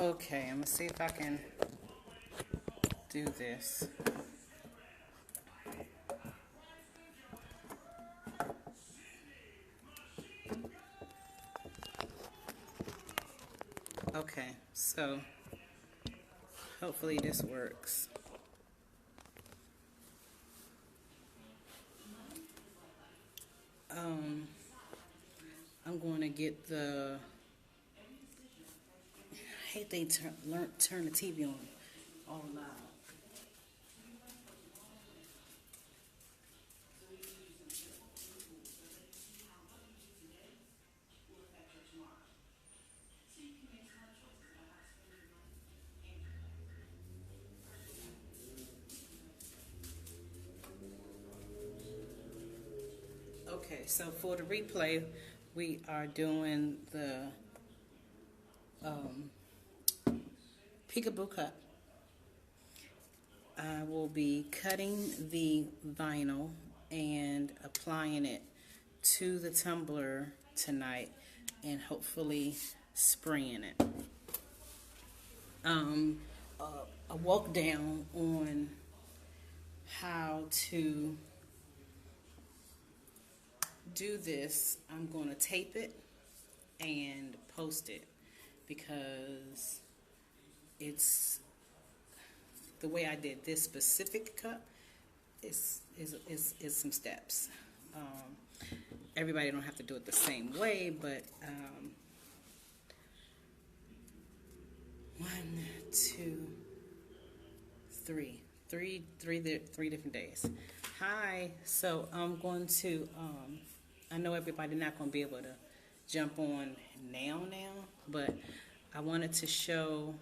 Okay, I'm gonna see if I can do this. Okay, so hopefully this works. I'm going to get the. I hate they turn the TV on all loud. Okay, so for the replay, we are doing the PEEKABOO cut. I will be cutting the vinyl and applying it to the tumbler tonight and hopefully spraying it. A walk down on how to do this. I'm going to tape it and post it because it's the way I did this specific cut is some steps. Everybody don't have to do it the same way, but 1, 2, 3, three different days. Hi, so I'm going to I know everybody not going to be able to jump on now, but I wanted to show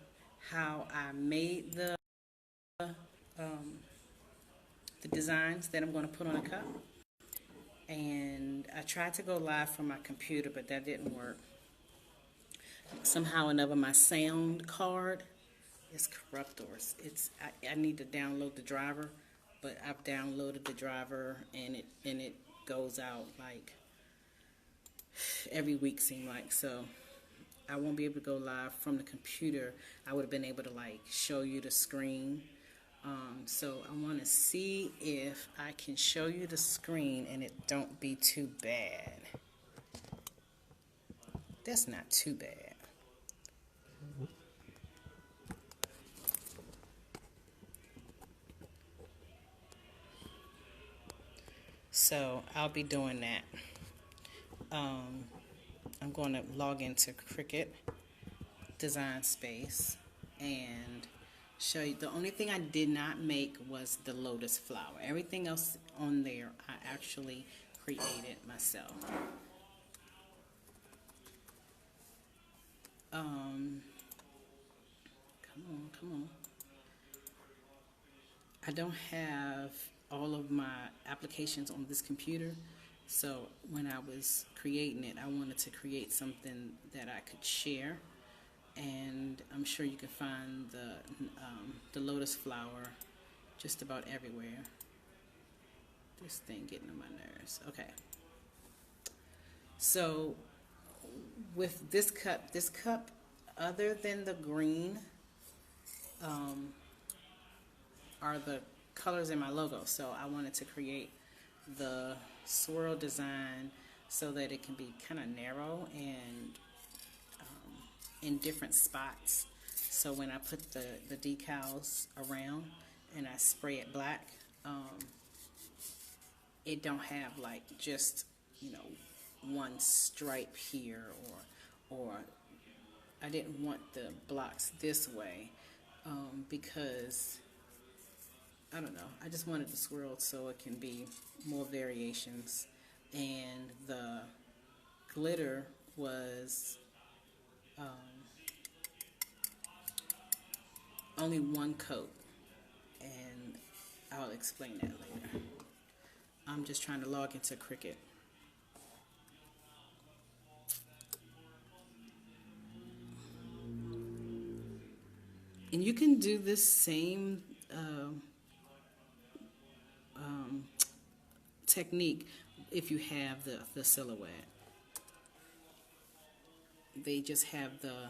how I made the designs that I'm going to put on a cup. And I tried to go live from my computer, but that didn't work. Somehow or another, my sound card is corrupt, or I need to download the driver, but I've downloaded the driver and it goes out like every week, seem like. So I won't be able to go live from the computer. I would have been able to like show you the screen. So I want to see if I can show you the screen and it don't be too bad. That's not too bad. So I'll be doing that. I'm going to log into Cricut Design Space and show you. The only thing I did not make was the lotus flower. Everything else on there I actually created myself. Come on. I don't have all of my applications on this computer, so when I was creating it, I wanted to create something that I could share, and I'm sure you can find the lotus flower just about everywhere. This thing getting on my nerves. Okay. So with this cup, other than the green, are the colors in my logo. So I wanted to create the swirl design so that it can be kind of narrow and in different spots. So when I put the decals around and I spray it black, it don't have like just, you know, one stripe here, or I didn't want the blocks this way because I don't know, I just wanted the swirl so it can be more variations. And the glitter was only one coat, and I'll explain that later. I'm just trying to log into Cricut. And you can do this same technique if you have the silhouette. They just have the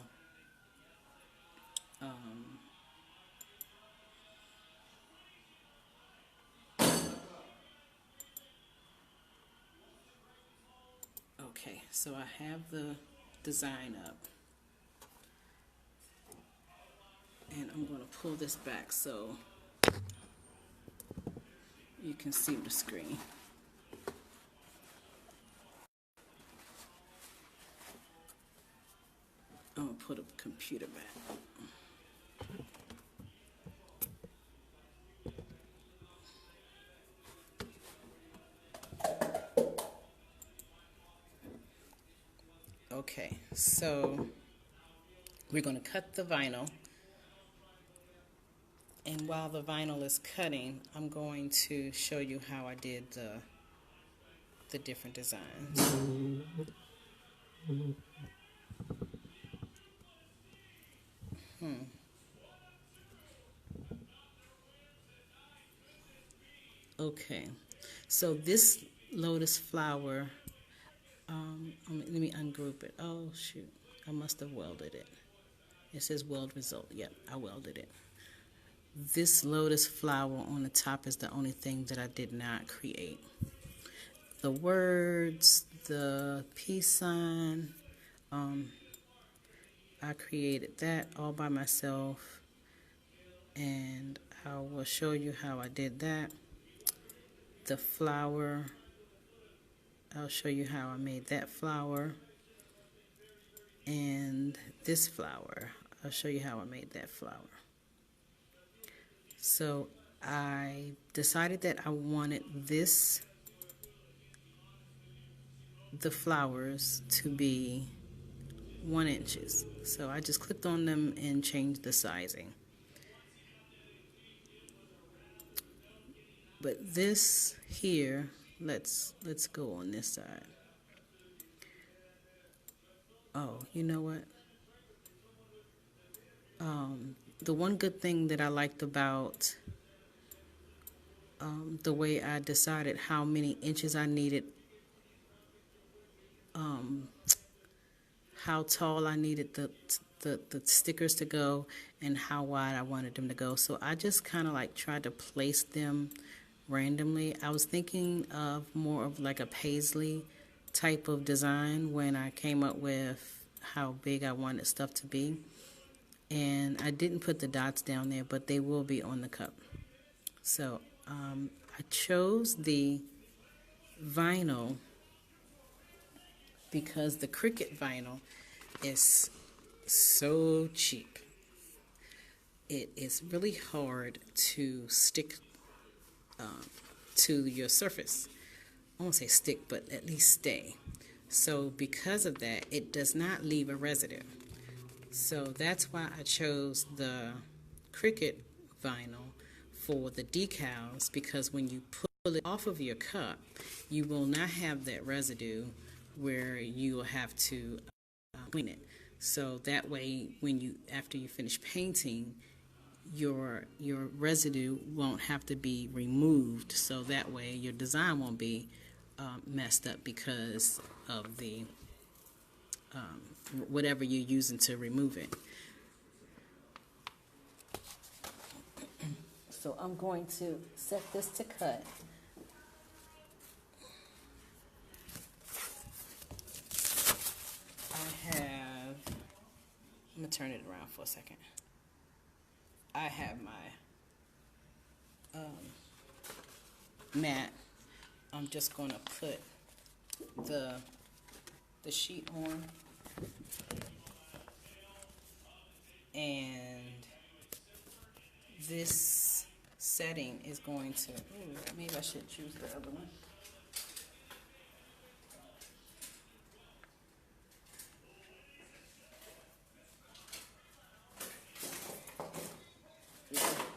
Okay, so I have the design up, and I'm going to pull this back so you can see the screen. I'm going to put a computer back. Okay, so we're going to cut the vinyl, and while the vinyl is cutting, I'm going to show you how I did the different designs. Okay, so this lotus flower, let me ungroup it. Oh shoot, I must have welded it. It says weld result. Yep, I welded it. This lotus flower on the top is the only thing that I did not create. The words, the peace sign, I created that all by myself, and I will show you how I did that. The flower, I'll show you how I made that flower, and this flower, I'll show you how I made that flower. So I decided that I wanted the flowers to be 1 inches. So I just clicked on them and changed the sizing. But this here, let's go on this side. Oh, you know what? The one good thing that I liked about the way I decided how many inches I needed, how tall I needed the stickers to go, and how wide I wanted them to go. So I just kind of like tried to place them randomly. I was thinking of more of like a paisley type of design when I came up with how big I wanted stuff to be. And I didn't put the dots down there, but they will be on the cup. So I chose the vinyl because the Cricut vinyl is so cheap. It is really hard to stick to your surface. I won't say stick, but at least stay. So because of that, it does not leave a residue. So that's why I chose the Cricut vinyl for the decals, because when you pull it off of your cup, you will not have that residue where you will have to clean it. So that way, after you finish painting, your residue won't have to be removed. So that way, your design won't be messed up because of the whatever you're using to remove it. So I'm going to set this to cut. I'm going to turn it around for a second. I have my mat. I'm just going to put the sheet on, and this setting is going to, maybe I should choose the other one.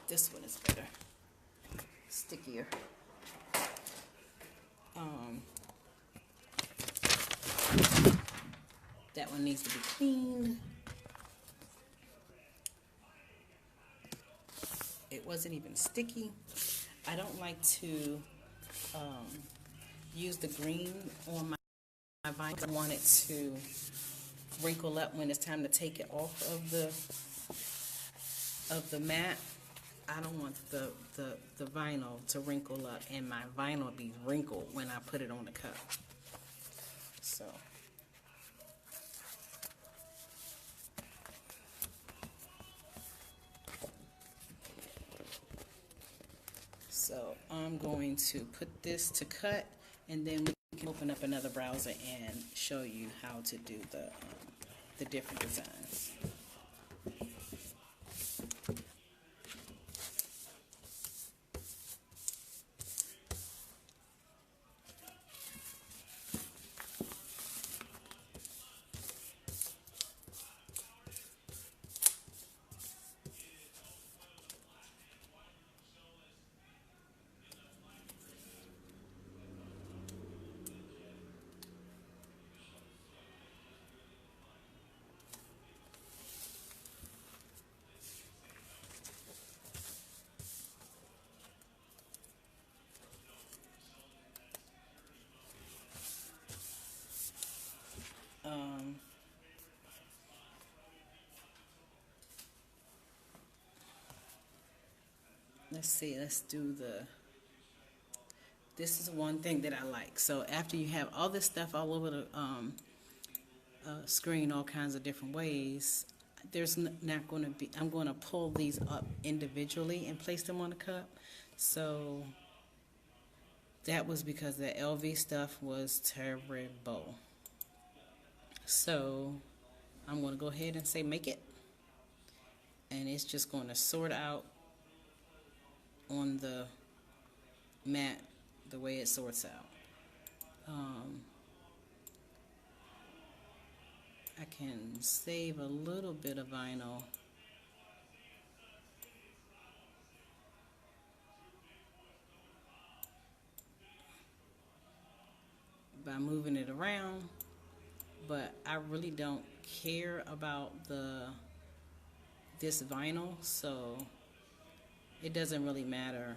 This one is better, stickier. That one needs to be cleaned. It wasn't even sticky. I don't like to use the green on my vine. I want it to wrinkle up when it's time to take it off of the of the mat, I don't want the vinyl to wrinkle up, and my vinyl be wrinkled when I put it on the cup. So I'm going to put this to cut, and then we can open up another browser and show you how to do the different designs. Let's see, let's do this is one thing that I like. So after you have all this stuff all over the screen, all kinds of different ways, there's not going to be, I'm going to pull these up individually and place them on the cup. So that was because the LV stuff was terrible. So I'm going to go ahead and say make it. And it's just going to sort out on the mat the way it sorts out. I can save a little bit of vinyl by moving it around, but I really don't care about this vinyl, so it doesn't really matter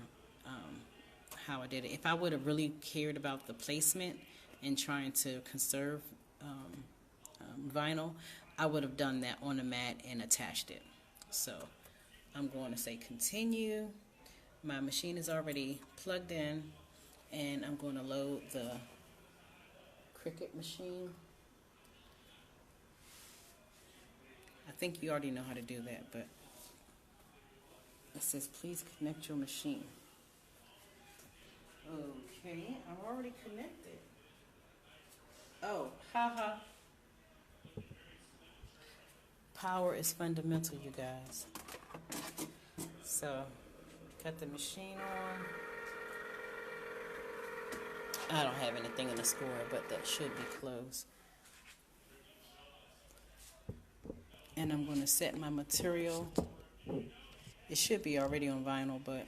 how I did it. If I would have really cared about the placement and trying to conserve vinyl, I would have done that on the mat and attached it. So I'm going to say continue. My machine is already plugged in, and I'm going to load the Cricut machine. I think you already know how to do that, but it says please connect your machine. Okay, I'm already connected. Oh, haha. Power is fundamental, you guys. So, got the machine on. I don't have anything in the score, but that should be closed. And I'm going to set my material. It should be already on vinyl, but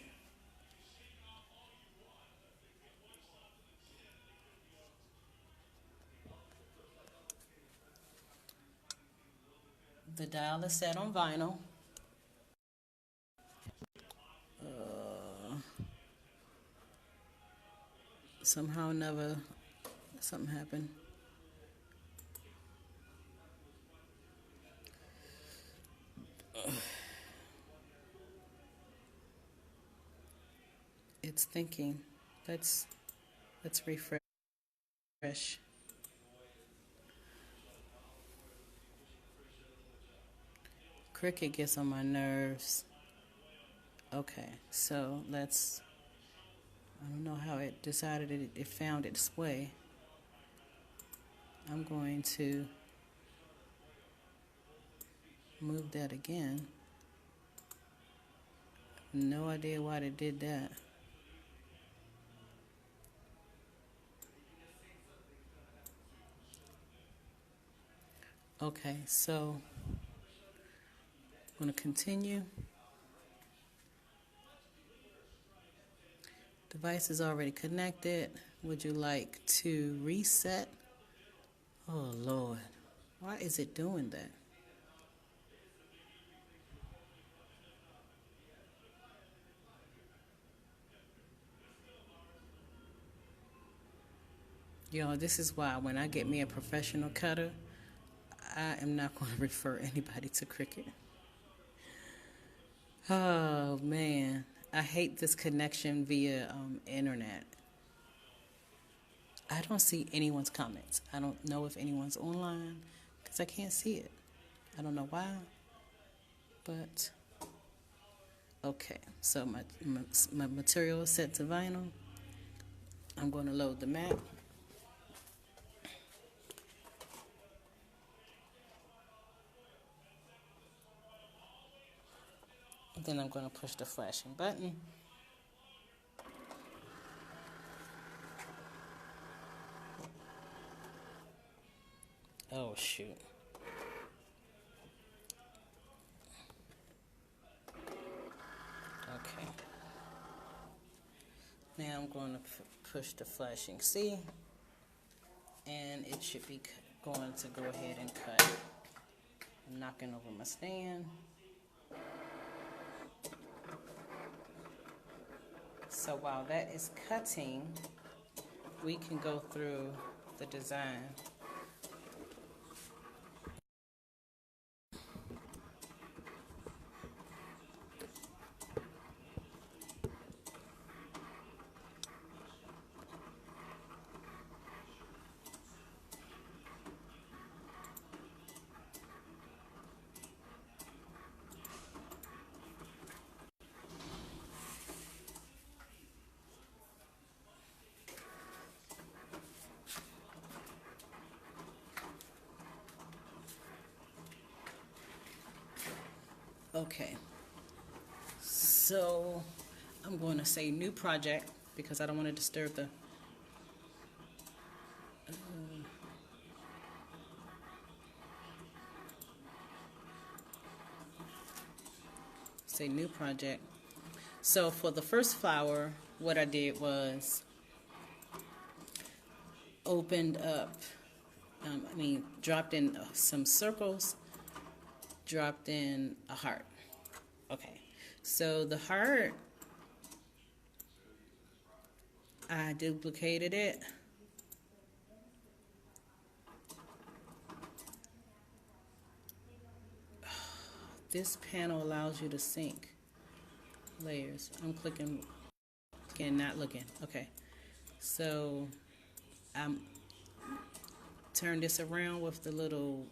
the dial is set on vinyl. Somehow something happened. It's thinking. Let's refresh. Cricut gets on my nerves. Okay, so I don't know how it decided it found its way. I'm going to move that again. No idea why they did that. Okay, so I'm going to continue. Device is already connected. Would you like to reset? Oh Lord, why is it doing that? Y'all, this is why when I get me a professional cutter, I am not going to refer anybody to Cricut. Oh man, I hate this connection via internet. I don't see anyone's comments. I don't know if anyone's online because I can't see it. I don't know why, but okay. So my material is set to vinyl. I'm going to load the mat. Then I'm going to push the flashing button. Oh shoot. Okay. Now I'm going to push the flashing C, and it should be going to go ahead and cut. I'm knocking over my stand. So while that is cutting, we can go through the design. Okay, so I'm going to say new project because I don't want to disturb the say new project. So for the first flower, what I did was opened up, dropped in some circles, dropped in a heart. Okay, so the heart, I duplicated it. This panel allows you to sync layers. I'm clicking, again, not looking. Okay, so I'm turn this around with the little,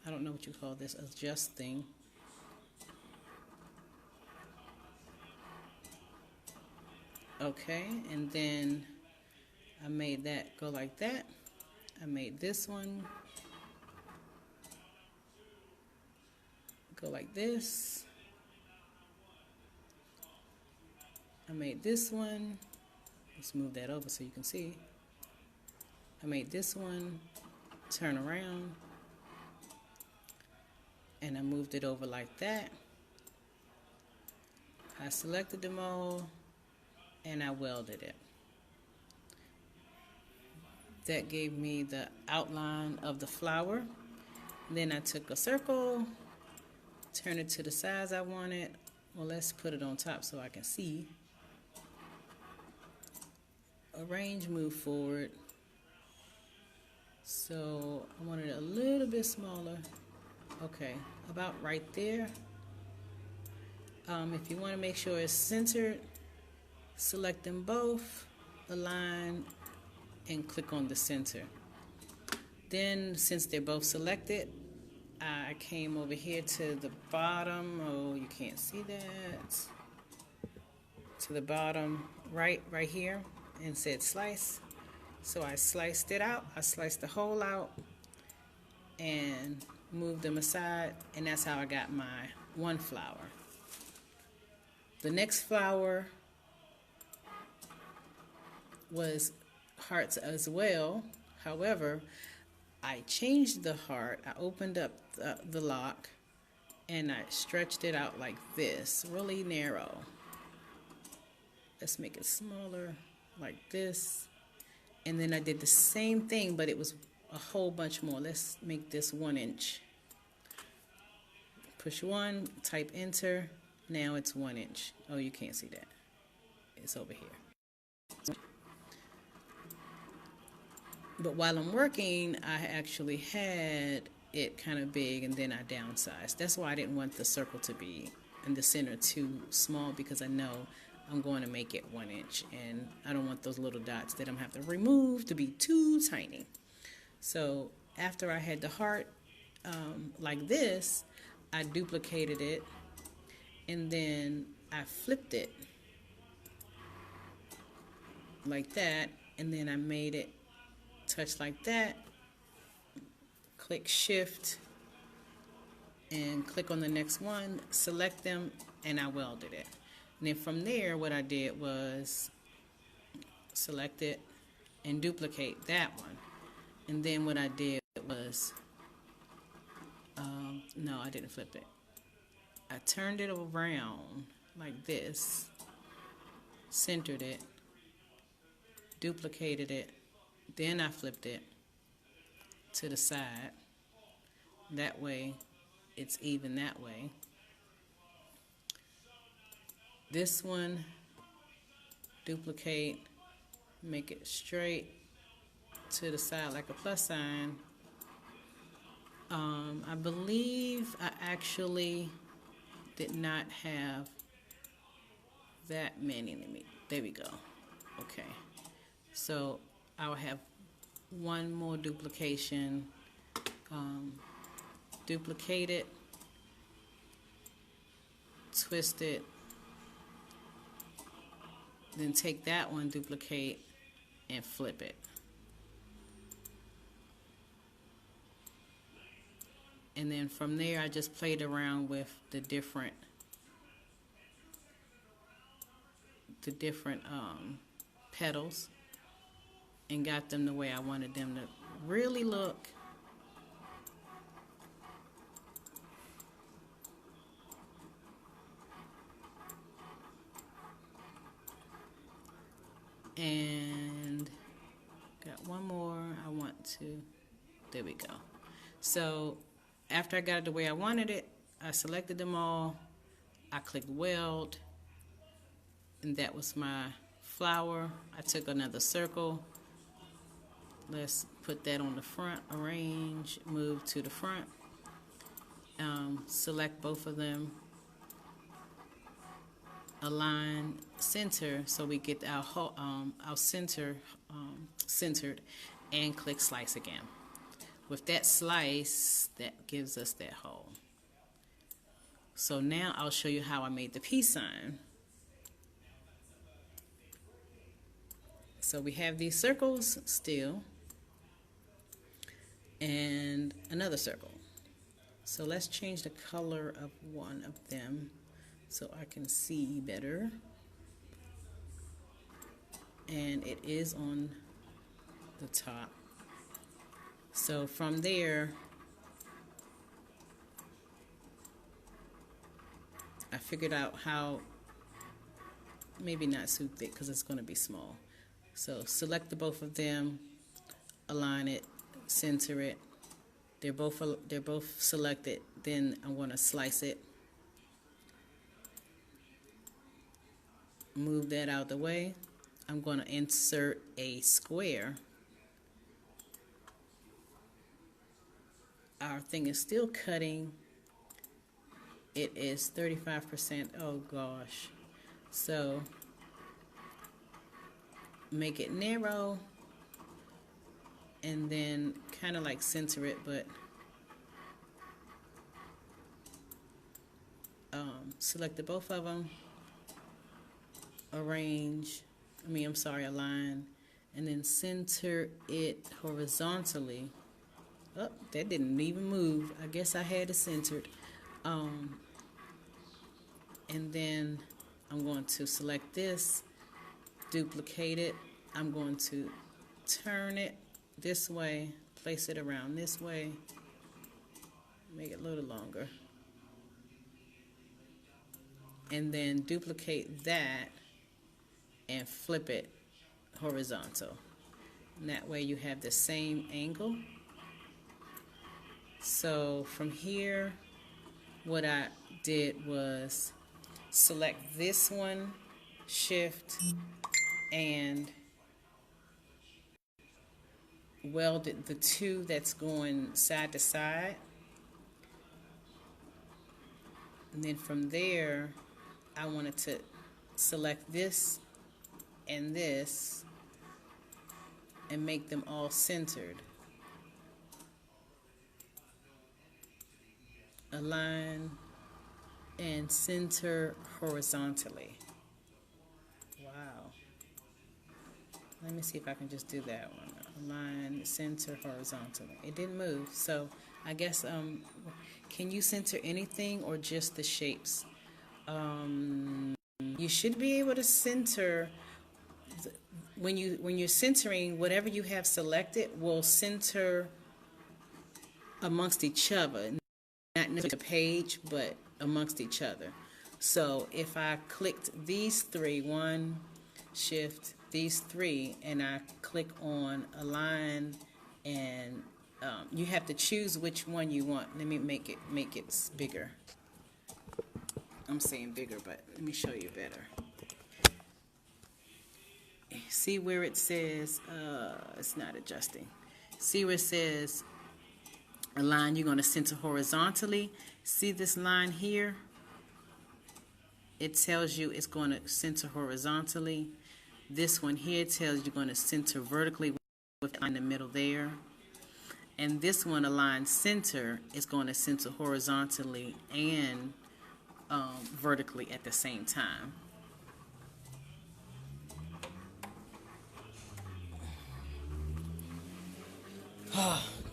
I don't know what you call this, adjust thing. Okay, and then I made that go like that. I made this one go like this. I made this one, let's move that over so you can see. I made this one turn around, and I moved it over like that. I selected the mold and I welded it. That gave me the outline of the flower. Then I took a circle, turned it to the size I wanted. Well, let's put it on top so I can see. Arrange, move forward. So I wanted it a little bit smaller. Okay, about right there. If you want to make sure it's centered, select them both, align, and click on the center. Then, since they're both selected, I came over here to the bottom. Oh, you can't see that. To the bottom, right here, and said slice. So I sliced it out. I sliced the hole out and moved them aside, and that's how I got my one flower. The next flower was hearts as well. However, I changed the heart. I opened up the lock and I stretched it out like this, really narrow. Let's make it smaller, like this. And then I did the same thing, but it was a whole bunch more. Let's make this 1 inch. Push 1, type enter. Now it's 1 inch. Oh, you can't see that. It's over here. But while I'm working, I actually had it kind of big, and then I downsized. That's why I didn't want the circle to be in the center too small because I know I'm going to make it 1 inch, and I don't want those little dots that I'm going to have to remove to be too tiny. So after I had the heart like this, I duplicated it, and then I flipped it like that, and then I made it touch like that. Click shift and click on the next one, select them, and I welded it. And then from there, what I did was select it and duplicate that one. And then what I did was, no, I didn't flip it. I turned it around like this, centered it, duplicated it, then I flipped it to the side. That way, it's even that way. This one, duplicate, make it straight to the side like a plus sign. I believe I actually did not have that many. There we go. Okay. So I'll have one more duplication. Duplicate it, twist it, then take that one, duplicate, and flip it. And then from there, I just played around with the different petals and got them the way I wanted them to really look. And got one more I want to, there we go. So after I got it the way I wanted it, I selected them all, I clicked weld, and that was my flower. I took another circle, let's put that on the front, arrange, move to the front, select both of them, align, center, so we get our center centered, and click slice again. With that slice, that gives us that hole. So now I'll show you how I made the peace sign. So we have these circles still, and another circle. So let's change the color of one of them so I can see better. And it is on the top. So from there, I figured out how, maybe not too thick because it's going to be small. So select the both of them, align it, center it. They're both selected. Then I'm going to slice it. Move that out of the way. I'm going to insert a square. Our thing is still cutting. It is 35%. Oh gosh. So make it narrow and then kind of like center it, but select the both of them, arrange, align, and then center it horizontally. Oh, that didn't even move. I guess I had it centered. And then I'm going to select this, duplicate it. I'm going to turn it this way, place it around this way, make it a little longer. And then duplicate that and flip it horizontal. And that way you have the same angle. So from here, what I did was select this one, shift, and welded the two that's going side to side. And then from there, I wanted to select this and this and make them all centered. Align and center horizontally. Wow. Let me see if I can just do that one. Align, center horizontally. It didn't move, so I guess, can you center anything or just the shapes? You should be able to center, when you're centering, whatever you have selected will center amongst each other, not necessarily the page, but amongst each other. So if I clicked these three, one, shift, these three, and I click on align, and you have to choose which one you want. Let me make it bigger. I'm saying bigger, but let me show you better. See where it says, it's not adjusting. See where it says align, you're going to center horizontally. See this line here? It tells you it's going to center horizontally. This one here tells you you're going to center vertically with the line in the middle there. And this one, align center, is going to center horizontally and vertically at the same time.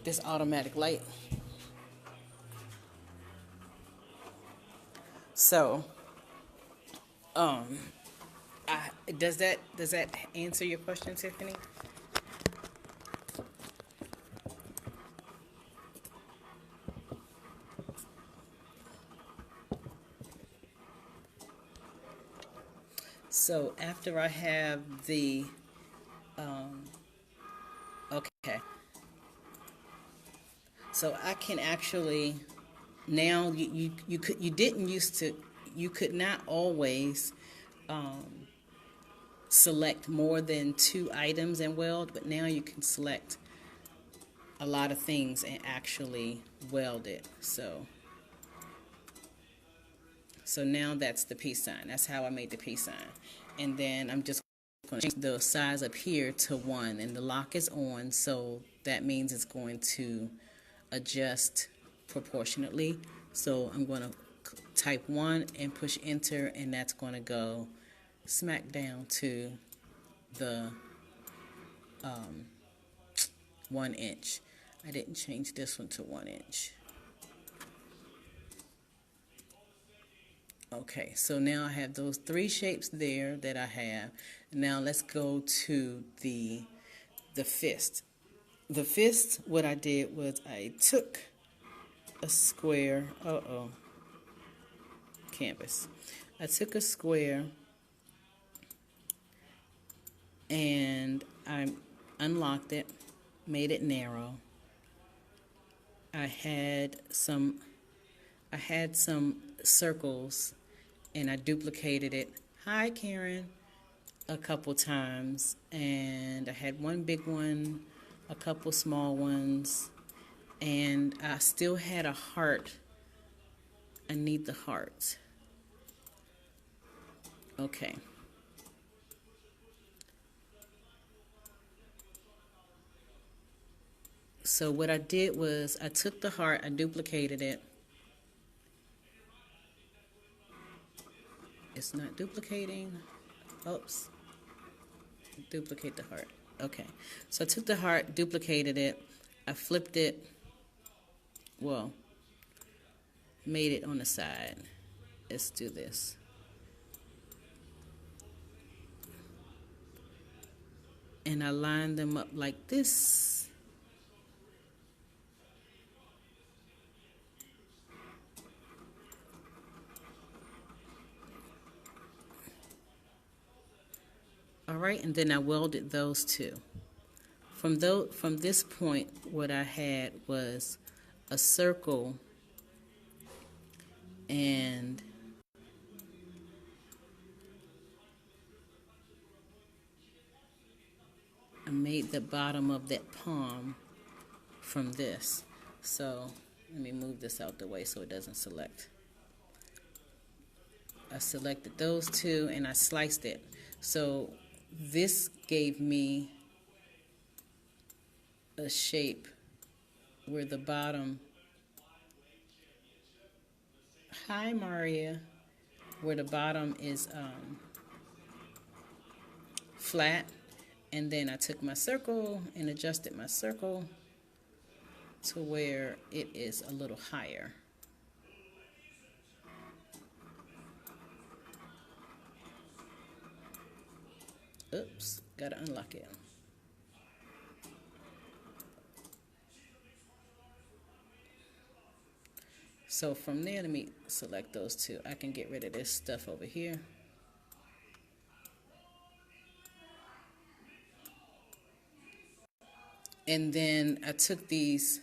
This automatic light. So, does that answer your question, Tiffany? So after I have the okay, so I can actually now you could not always select more than 2 items and weld, but now you can select a lot of things and actually weld it. So now that's the peace sign. That's how I made the peace sign. And then I'm just going to change the size up here to 1, and the lock is on, so that means it's going to adjust proportionately. So I'm going to type 1 and push enter, and that's going to go smack down to the 1 inch. I didn't change this one to 1 inch. Okay, so now I have those 3 shapes there that I have. Now let's go to the fist. The fist, what I did was I took a square, canvas. I took a square and I unlocked it, made it narrow. I had some circles and I duplicated it. Hi, Karen. A couple times, and I had one big one, a couple small ones, and I still had a heart. I need the heart. Okay. So what I did was I took the heart, I duplicated it. It's not duplicating. Oops. Duplicate the heart. Okay. So I took the heart, duplicated it. I flipped it. Well, made it on the side. Let's do this. And I lined them up like this. All right, and then I welded those two. From this point, what I had was a circle and I made the bottom of that palm from this. So let me move this out the way so it doesn't select. I selected those two and I sliced it. So this gave me a shape where the bottom, hi Maria, where the bottom is flat, and then I took my circle and adjusted my circle to where it is a little higher. Oops, gotta unlock it. So from there, let me select those two. I can get rid of this stuff over here. And then I took these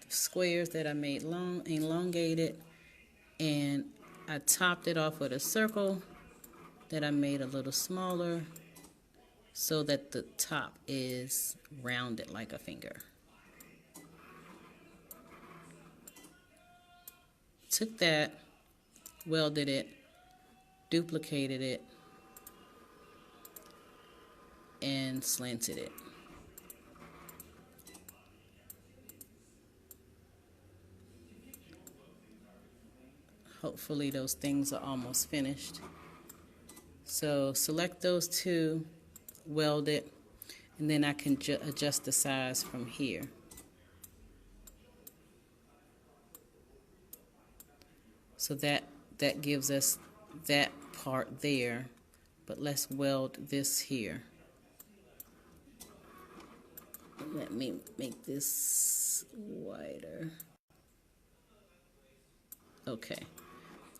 squares that I made long, elongated, and I topped it off with a circle that I made a little smaller so that the top is rounded like a finger. Took that, welded it, duplicated it, and slanted it. Hopefully those things are almost finished. So select those two, weld it, and then I can adjust the size from here. So that gives us that part there, but let's weld this here. Let me make this wider. Okay,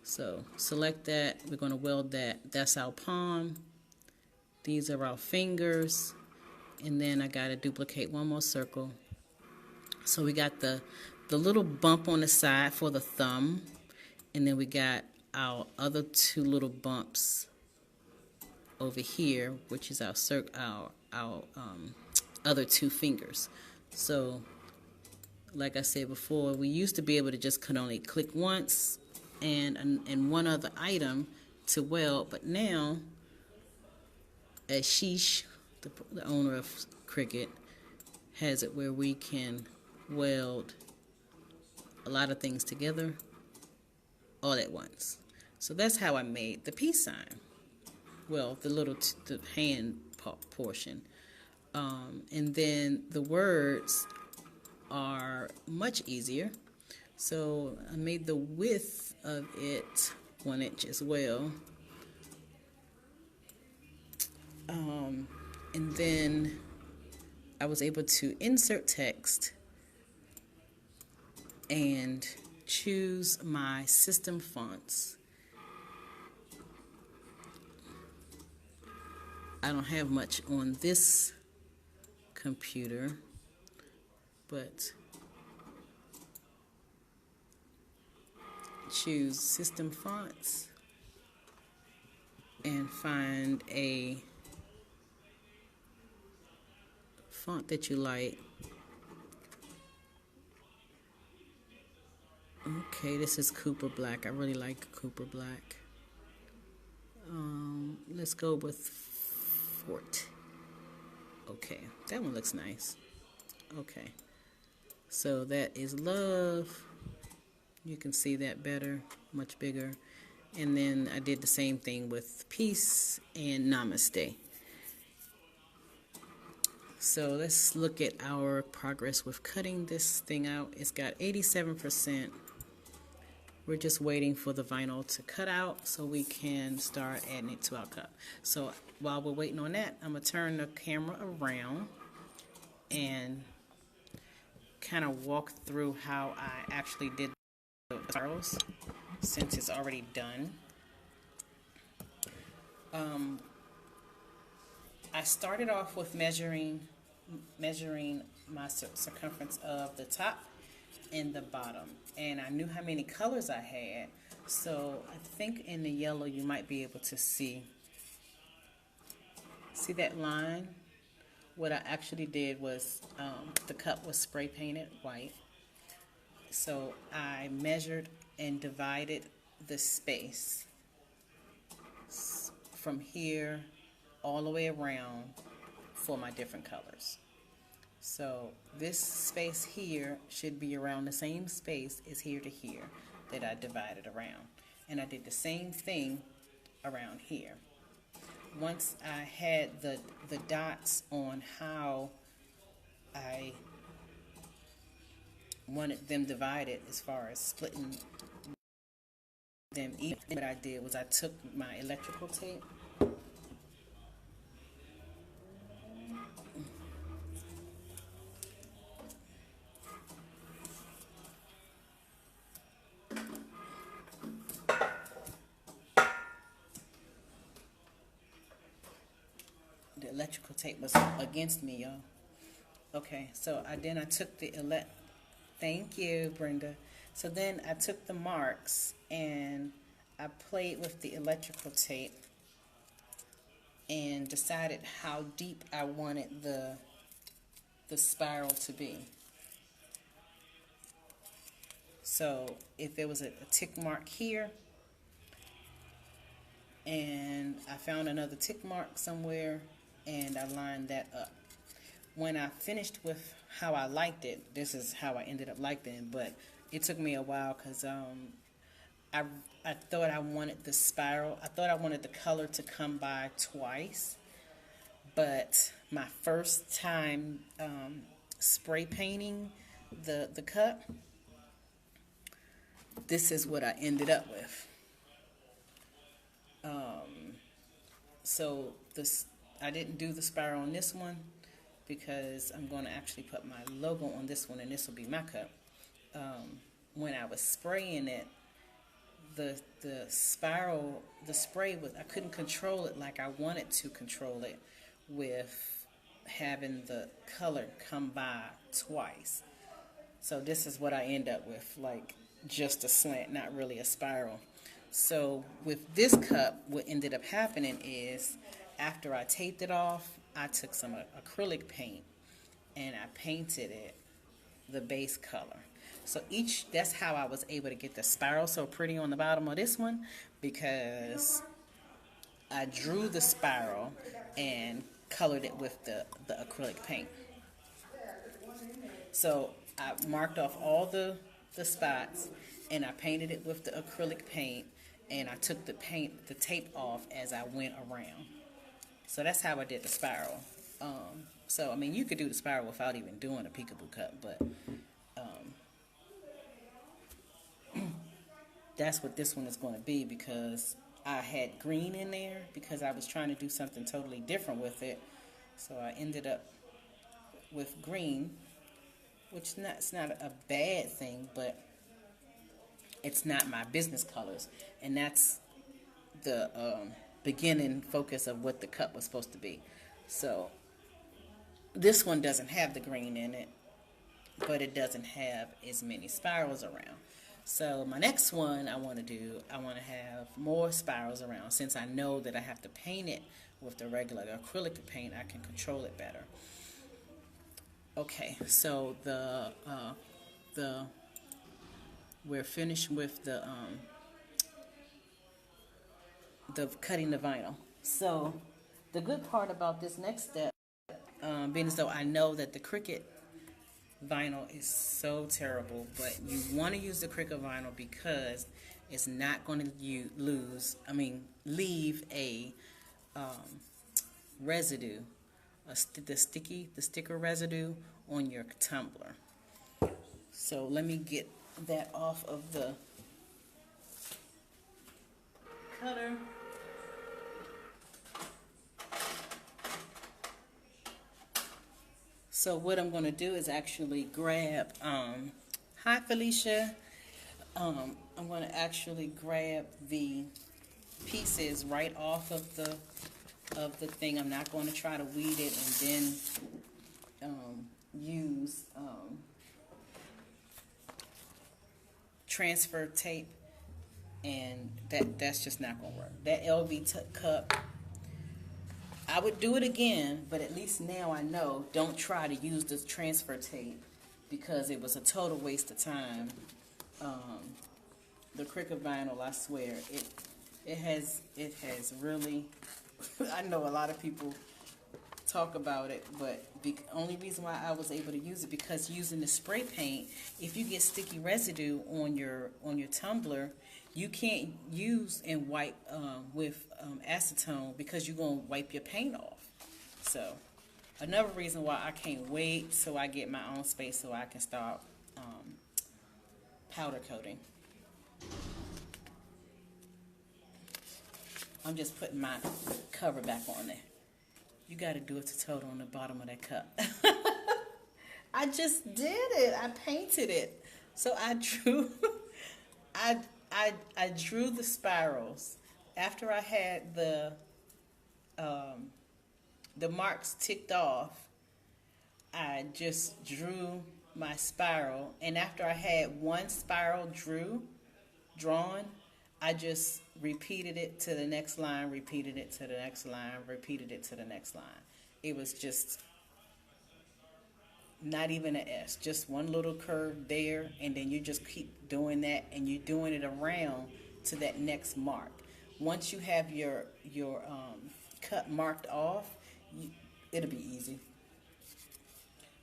so select that. We're going to weld that. That's our palm. These are our fingers. And then I got to duplicate one more circle. So we got the little bump on the side for the thumb. And then we got our other two little bumps over here, which is our other two fingers. So like I said before, we used to be able to just only click once and one other item to weld, but now Ashish, the owner of Cricut, has it where we can weld a lot of things together all at once. So that's how I made the peace sign. Well, the hand portion. And then the words are much easier. So I made the width of it 1 inch as well. And then I was able to insert text and choose my system fonts. I don't have much on this computer, but choose system fonts and find a font that you like. Okay, this is Cooper Black. I really like Cooper Black. Let's go with Fort. Okay, that one looks nice. Okay, so that is love. You can see that better, much bigger. And then I did the same thing with peace and namaste. So let's look at our progress with cutting this thing out. It's got 87%. We're just waiting for the vinyl to cut out so we can start adding it to our cup. So while we're waiting on that, I'm going to turn the camera around and kind of walk through how I actually did the spirals since it's already done. I started off with measuring my circumference of the top and the bottom, and I knew how many colors I had, so I think in the yellow you might be able to see that line. What I actually did was the cup was spray painted white, so I measured and divided the space from here all the way around for my different colors. So this space here should be around the same space as here to here that I divided around. And I did the same thing around here. Once I had the dots on how I wanted them divided as far as splitting them even, what I did was I took my electrical tape was against me, y'all. Okay, so I took the thank you, Brenda. So then I took the marks and I played with the electrical tape and decided how deep I wanted the spiral to be. So if there was a tick mark here, and I found another tick mark somewhere, and I lined that up. When I finished with how I liked it, this is how I ended up liking it, but it took me a while because I thought I wanted the spiral, I thought I wanted the color to come by twice, but my first time spray painting the cup, this is what I ended up with. So I didn't do the spiral on this one because I'm going to actually put my logo on this one, and this will be my cup. When I was spraying it, the spray was, I couldn't control it like I wanted to control it with having the color come by twice. So this is what I end up with, like just a slant, not really a spiral. So with this cup, what ended up happening is after I taped it off, I took some acrylic paint and I painted it the base color. So that's how I was able to get the spiral so pretty on the bottom of this one, because I drew the spiral and colored it with the acrylic paint. So I marked off all the spots and I painted it with the acrylic paint, and I took the tape off as I went around. So that's how I did the spiral. So I mean, you could do the spiral without even doing a peekaboo cup, but that's what this one is going to be, because I had green in there because I was trying to do something totally different with it. So I ended up with green, which it's not a bad thing, but it's not my business colors, and that's the beginning focus of what the cup was supposed to be. So this one doesn't have the green in it, but it doesn't have as many spirals around. So my next one I want to have more spirals around. Since I know that I have to paint it with the regular acrylic paint, I can control it better. Okay, so we're finished with the cutting the vinyl. So the good part about this next step, being as though I know that the Cricut vinyl is so terrible, but you want to use the Cricut vinyl because it's not going to leave a residue, the sticker residue on your tumbler. So let me get that off of the cutter. So what I'm going to do is actually grab, hi Felicia, I'm going to actually grab the pieces right off of the thing. I'm not going to try to weed it and then use transfer tape, and that's just not going to work. That LV cup, I would do it again, but at least now I know, don't try to use this transfer tape because it was a total waste of time the Cricut vinyl, I swear, it has really, I know a lot of people talk about it, but the only reason why I was able to use it, because using the spray paint, if you get sticky residue on your tumbler, you can't use and wipe with acetone, because you're going to wipe your paint off. So another reason why I can't wait till I get my own space so I can start powder coating. I'm just putting my cover back on there. You got to do a tutorial on the bottom of that cup. I just did it. I painted it. So I drew, I drew the spirals after I had the marks ticked off. I just drew my spiral, and after I had one spiral drawn, I just repeated it to the next line, repeated it to the next line, repeated it to the next line. It was just not even an S, just one little curve there, and then you just keep doing that, and you're doing it around to that next mark. Once you have your cut marked off, it'll be easy.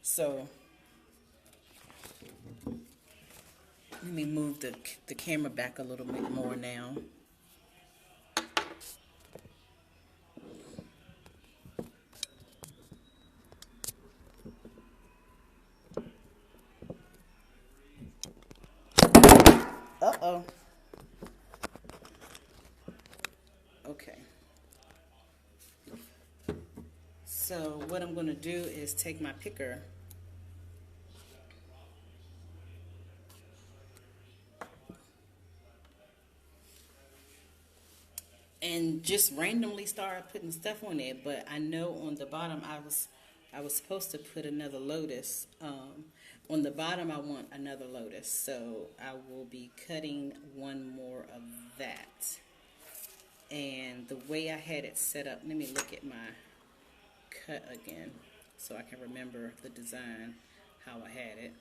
So let me move the camera back a little bit more now. Uh-oh. Okay. So what I'm going to do is take my picker and just randomly start putting stuff on it. But I know on the bottom I was supposed to put another lotus. On the bottom I want another lotus, so I will be cutting one more of that. And the way I had it set up, let me look at my cut again so I can remember the design, how I had it.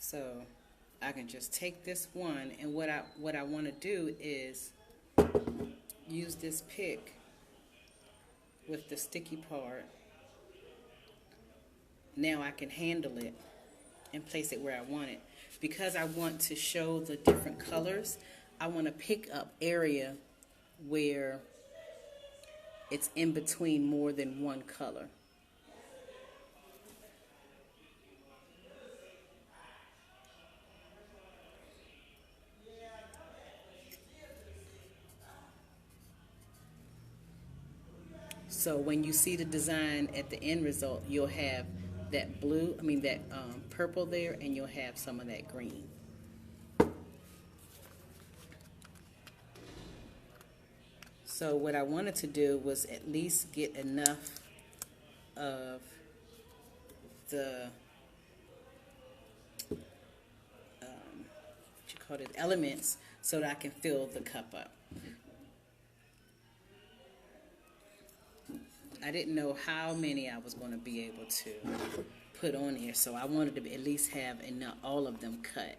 So I can just take this one, and what I want to do is use this pick with the sticky part. Now I can handle it and place it where I want it. Because I want to show the different colors, I want to pick up area where it's in between more than one color. So when you see the design at the end result, you'll have that blue, that purple there, and you'll have some of that green. So what I wanted to do was at least get enough of the elements so that I can fill the cup up. I didn't know how many I was going to be able to put on here, so I wanted to at least have enough, all of them cut.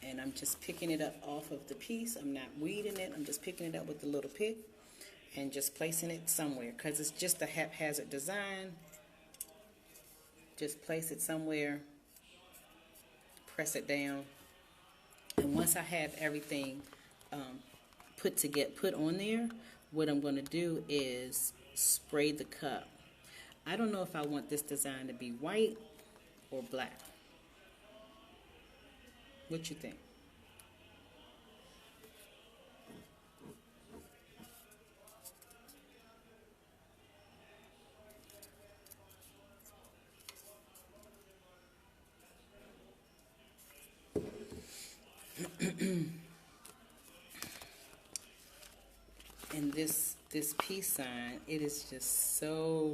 And I'm just picking it up off of the piece. I'm not weeding it. I'm just picking it up with the little pick and just placing it somewhere, because it's just a haphazard design. Just place it somewhere, press it down, and once I have everything put on there, what I'm going to do is spray the cup. I don't know if I want this design to be white or black. What you think? And this this peace sign. It is just so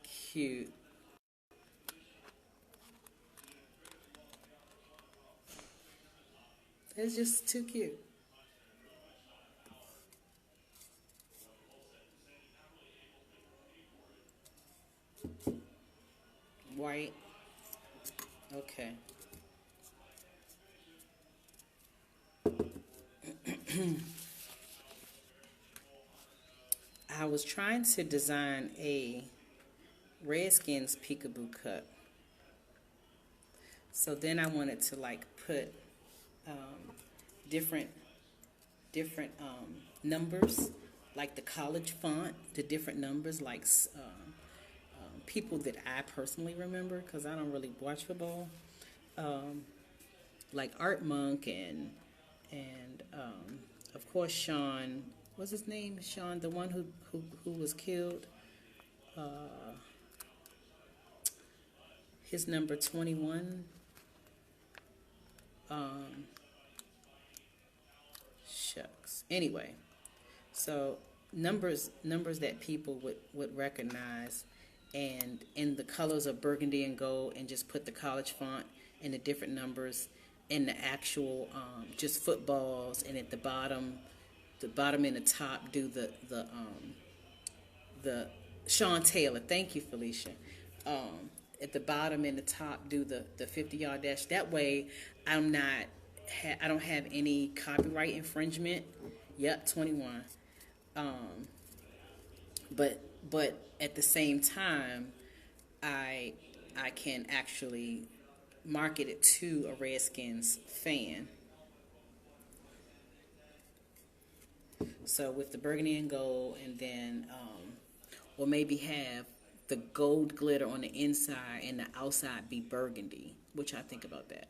cute. It's just too cute. White. Okay. I was trying to design a Redskins peekaboo cup. So then I wanted to like put um, different numbers, like the college font, the different numbers, like people that I personally remember because I don't really watch football, um, like Art Monk and of course Sean. What's his name? Sean, the one who was killed. His number 21. Um, Shucks. Anyway, so numbers that people would recognize, and in the colors of burgundy and gold, and just put the college font and the different numbers and the actual just footballs, and at the bottom and the top do the Sean Taylor. Thank you, Felicia. At the bottom and the top do the 50-yard dash. That way, I'm not I don't have any copyright infringement. Yep, 21. Um, but at the same time, I I can actually market it to a Redskins fan. So with the burgundy and gold, and then or maybe have the gold glitter on the inside and the outside be burgundy. What y'all think about that?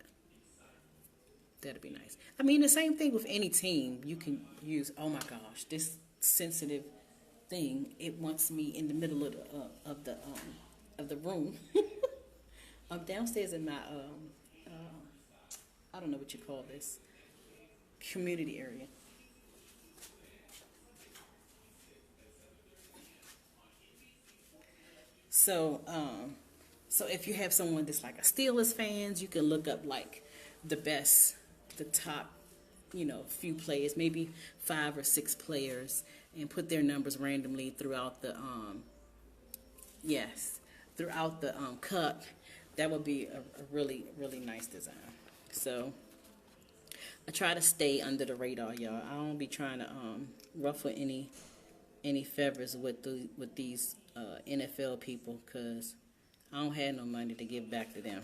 That'd be nice. I mean, the same thing with any team. You can use. Oh my gosh, this sensitive thing. It wants me in the middle of the room. I'm downstairs in my I don't know what you call this community area. So so if you have someone that's like a Steelers fans, you can look up like the best, the top, few players, maybe 5 or 6 players, and put their numbers randomly throughout the yes, throughout the cup. That would be a really really nice design. So I try to stay under the radar, y'all. I don't be trying to ruffle any feathers with these NFL people, because I don't have no money to give back to them.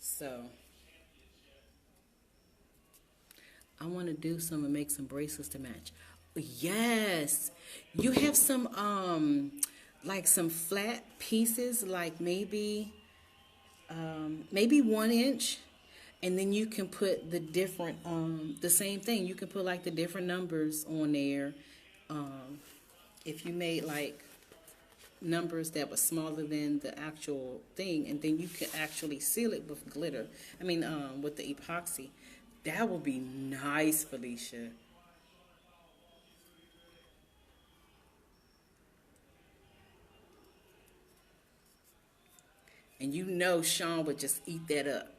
So I want to do some and make some bracelets to match. Yes, you have some like some flat pieces, like maybe 1 inch, and then you can put the different the same thing. You can put like the different numbers on there. Um, if you made like numbers that were smaller than the actual thing, and then you can actually seal it with glitter. I mean, with the epoxy. That would be nice, Felicia. And Sean would just eat that up.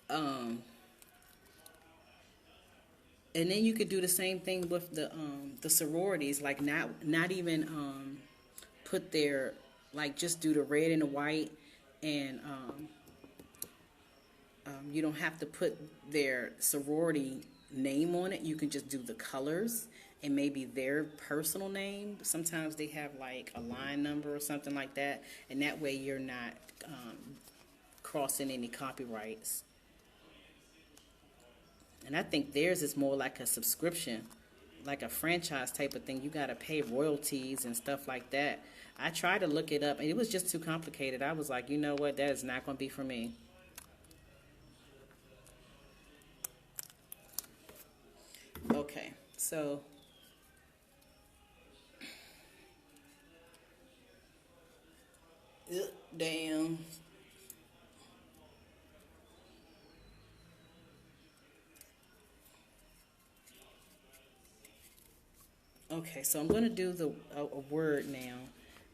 Um, and then you could do the same thing with the sororities, like not even put their, like, just do the red and the white, and you don't have to put their sorority name on it. You can just do the colors and maybe their personal name. Sometimes they have like a line number or something like that, and that way you're not crossing any copyrights. And I think theirs is more like a subscription, like a franchise type of thing. You got to pay royalties and stuff like that. I tried to look it up, and it was just too complicated. I was like, you know what, that is not going to be for me. Okay, so down. Okay, so I'm going to do a word now,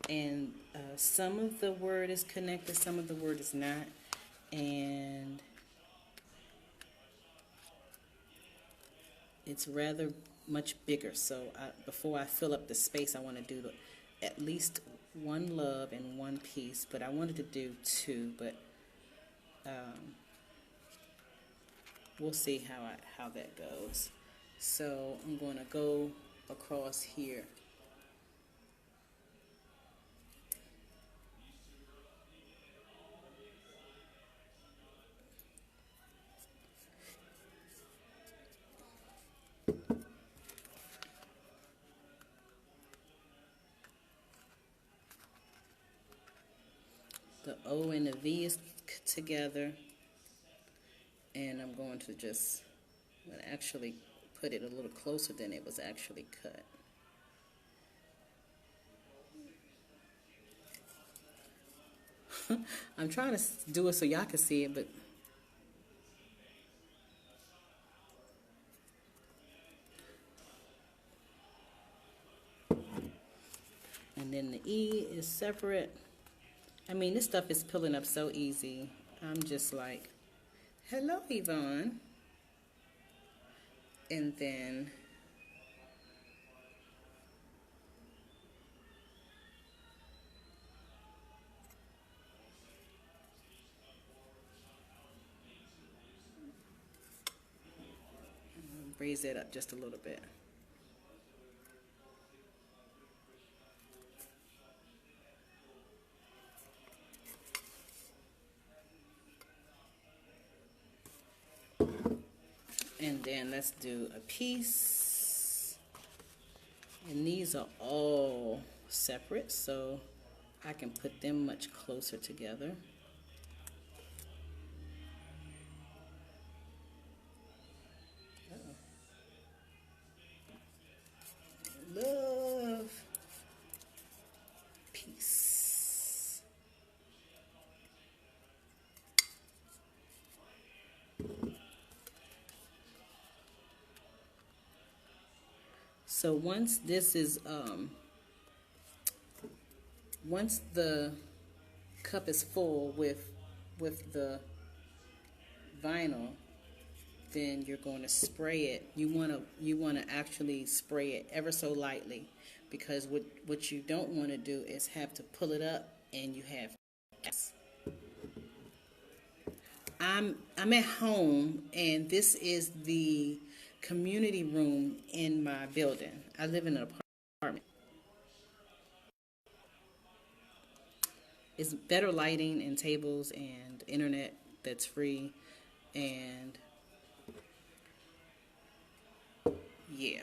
and some of the word is connected, some of the word is not, and it's rather much bigger. So before I fill up the space, I want to do at least one love and one piece, but I wanted to do two, but we'll see how that goes. So I'm going to go across here. The O and the V is together, and I'm going to just actually put it a little closer than it was actually cut. I'm trying to do it so y'all can see it, but and then the E is separate. I mean, this stuff is pulling up so easy. I'm just like, hello, Yvonne. And then raise it up just a little bit. And then let's do a piece. And these are all separate, so I can put them much closer together. Love piece. So once this is once the cup is full with the vinyl, then you're going to spray it. You want to actually spray it ever so lightly, because what you don't want to do is have to pull it up and you have gas. I'm at home, and this is the community room in my building. I live in an apartment. It's better lighting and tables and internet that's free, and yeah.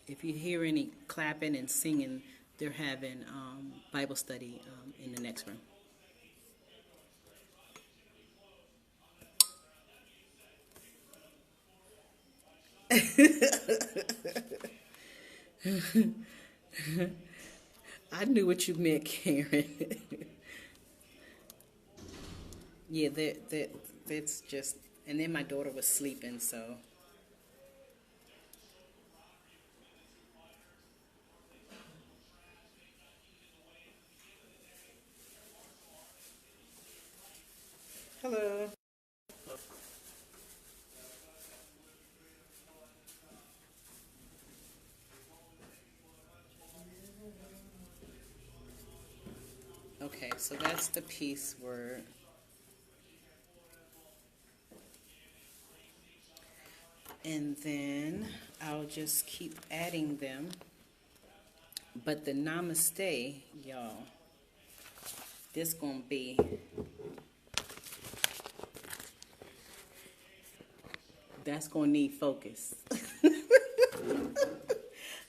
If you hear any clapping and singing, they're having Bible study in the next room. I knew what you meant, Karen. Yeah, that's just, and then my daughter was sleeping, so. Hello. Okay, so that's the piece word. And then I'll just keep adding them. But the namaste, y'all, This gonna be, that's gonna need focus.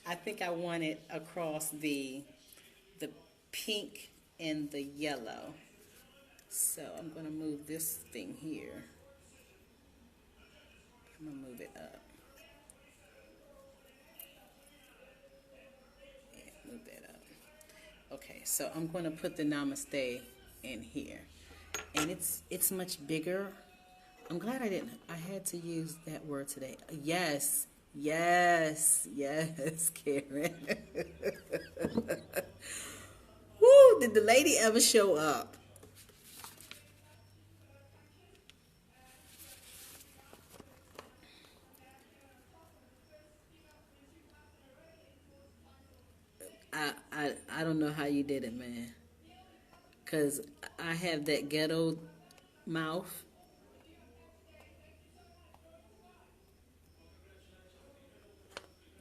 I think I want it across the pink and the yellow. So I'm gonna move this thing here. I'm gonna move it up. Yeah, move that up. Okay, so I'm gonna put the namaste in here. And it's much bigger. I'm glad I had to use that word today. Yes, yes, yes, Karen. Woo, did the lady ever show up? I don't know how you did it, man. Cause I have that ghetto mouth.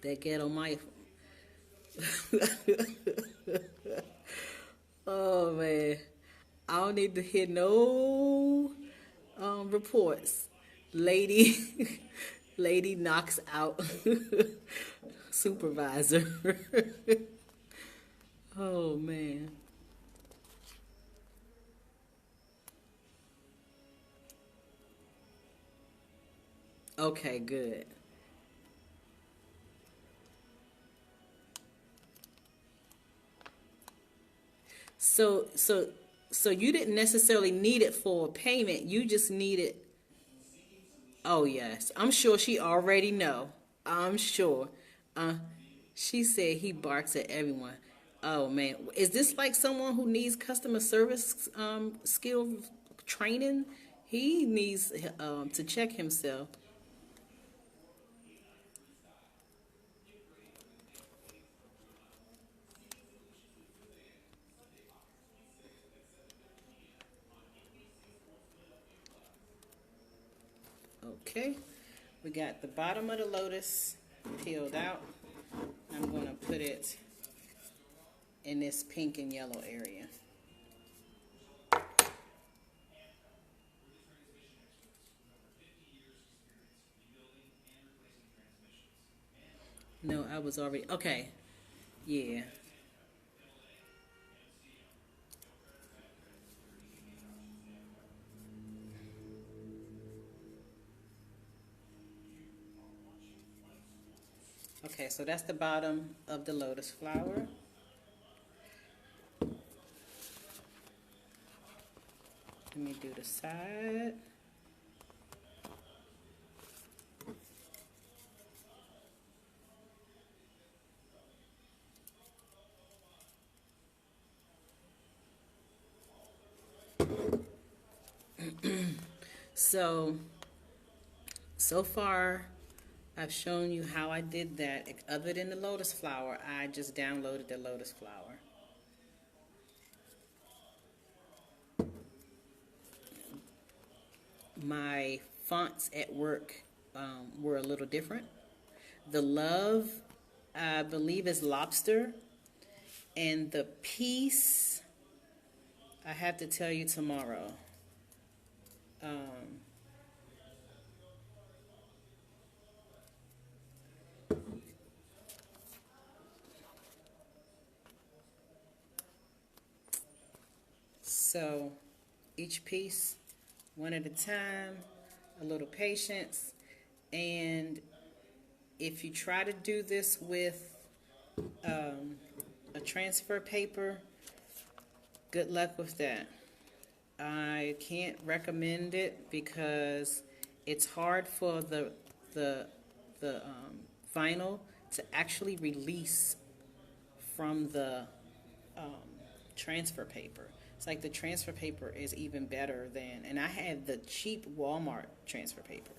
That ghetto mouth. Oh man. I don't need to hear no reports. Lady lady knocks out supervisor. Oh man. Okay, good. So so so you didn't necessarily need it for payment. You just need it. Oh yes, I'm sure she already know. I'm sure. Uh, she said he barks at everyone. Oh man, is this like someone who needs customer service skill training? He needs to check himself. Okay, we got the bottom of the lotus peeled out. I'm gonna put it in this pink and yellow area. No, I was already okay. Yeah. Okay, so that's the bottom of the lotus flower. Let me do the side. So, so far, I've shown you how I did that. Other than the lotus flower, I just downloaded the lotus flower. My fonts at work were a little different. The love, I believe, is lobster. And the peace, I have to tell you tomorrow. Um, so, each piece, one at a time, a little patience. And if you try to do this with a transfer paper, good luck with that. I can't recommend it because it's hard for the vinyl to actually release from the um, transfer paper. It's like the transfer paper is even better than, and I had the cheap Walmart transfer paper.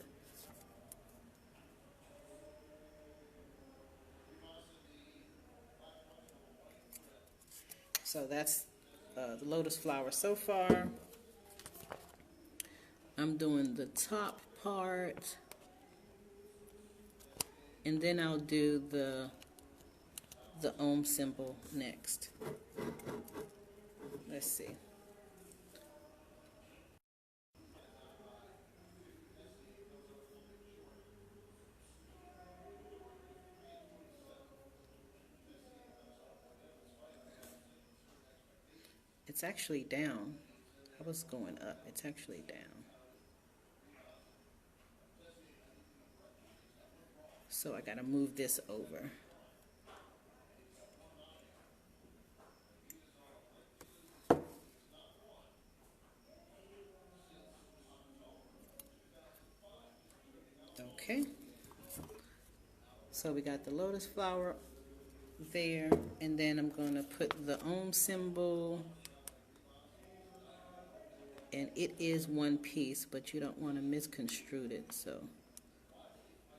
So that's the lotus flower so far. I'm doing the top part, and then I'll do the Om symbol next. Let's see. It's actually down. I was going up. It's actually down. So I gotta move this over. Okay. So we got the lotus flower there, and then I'm gonna put the Om symbol, and it is one piece, but you don't want to misconstrue it, so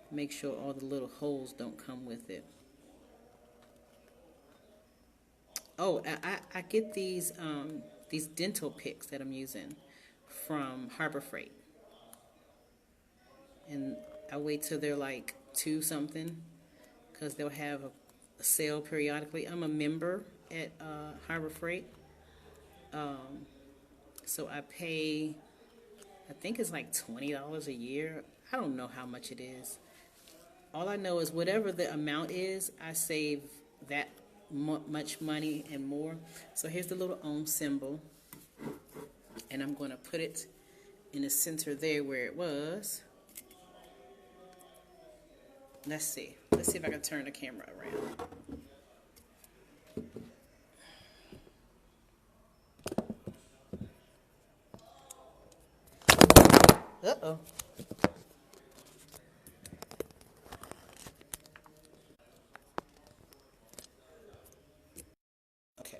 make sure all the little holes don't come with it. Oh, I get these dental picks that I'm using from Harbor Freight, and I wait till they're like two something, because they'll have a sale periodically. I'm a member at Harbor Freight, so I pay, I think it's like $20 a year. I don't know how much it is. All I know is whatever the amount is, I save that much money and more. So here's the little Om symbol, and I'm going to put it in the center there where it was. Let's see. Let's see if I can turn the camera around. Uh-oh. Okay.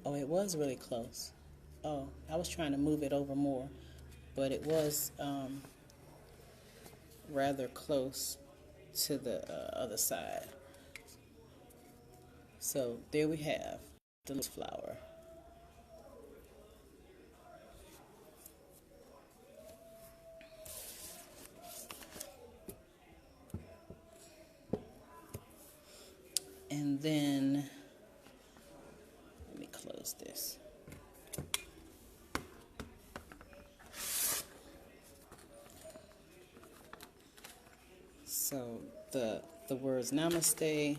Oh, it was really close. Oh, I was trying to move it over more, but it was rather close to the other side. So there we have the flower. And then, let me close this. So the words namaste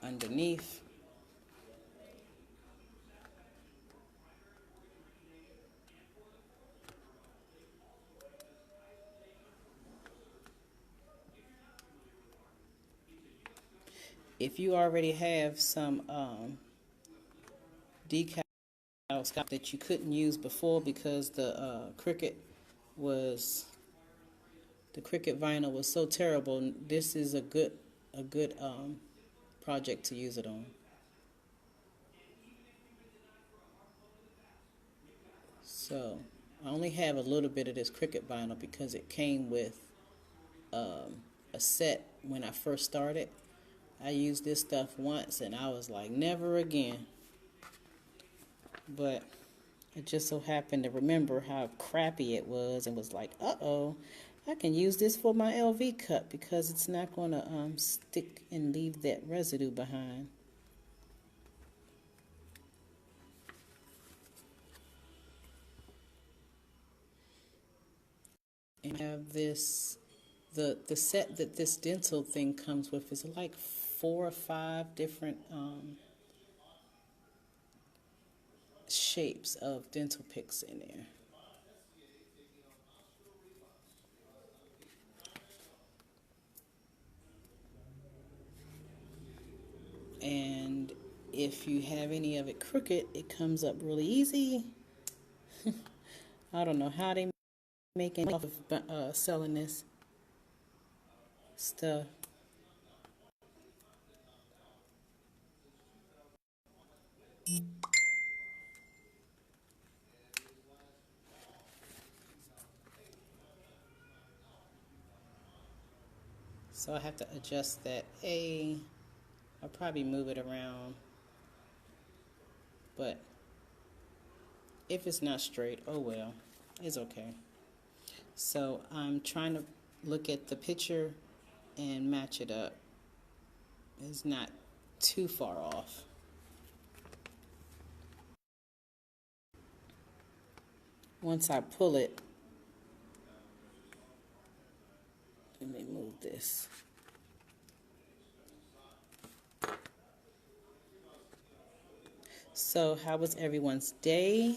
underneath. If you already have some decals that you couldn't use before because the cricket vinyl was so terrible, this is a good project to use it on. So I only have a little bit of this cricket vinyl because it came with a set when I first started. I used this stuff once and I was like, never again. But I just so happened to remember how crappy it was and was like, uh-oh, I can use this for my LV cup because it's not going to stick and leave that residue behind. And I have this, the set that this dental thing comes with is like 4 or 5 different shapes of dental picks in there. And if you have any of it crooked, it comes up really easy. I don't know how they make it off of selling this stuff. So I have to adjust that I'll probably move it around, but if it's not straight, oh well, it's okay. So I'm trying to look at the picture and match it up. It's not too far off. Once I pull it, let me move this. So how was everyone's day?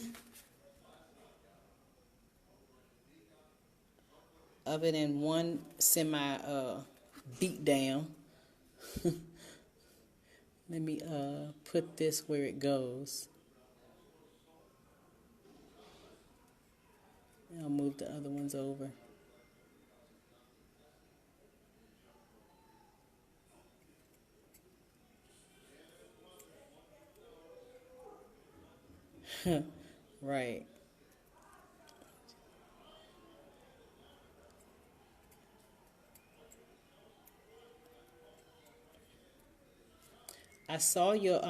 Other than one semi beat down. Let me put this where it goes. I'll move the other ones over. Right. I saw your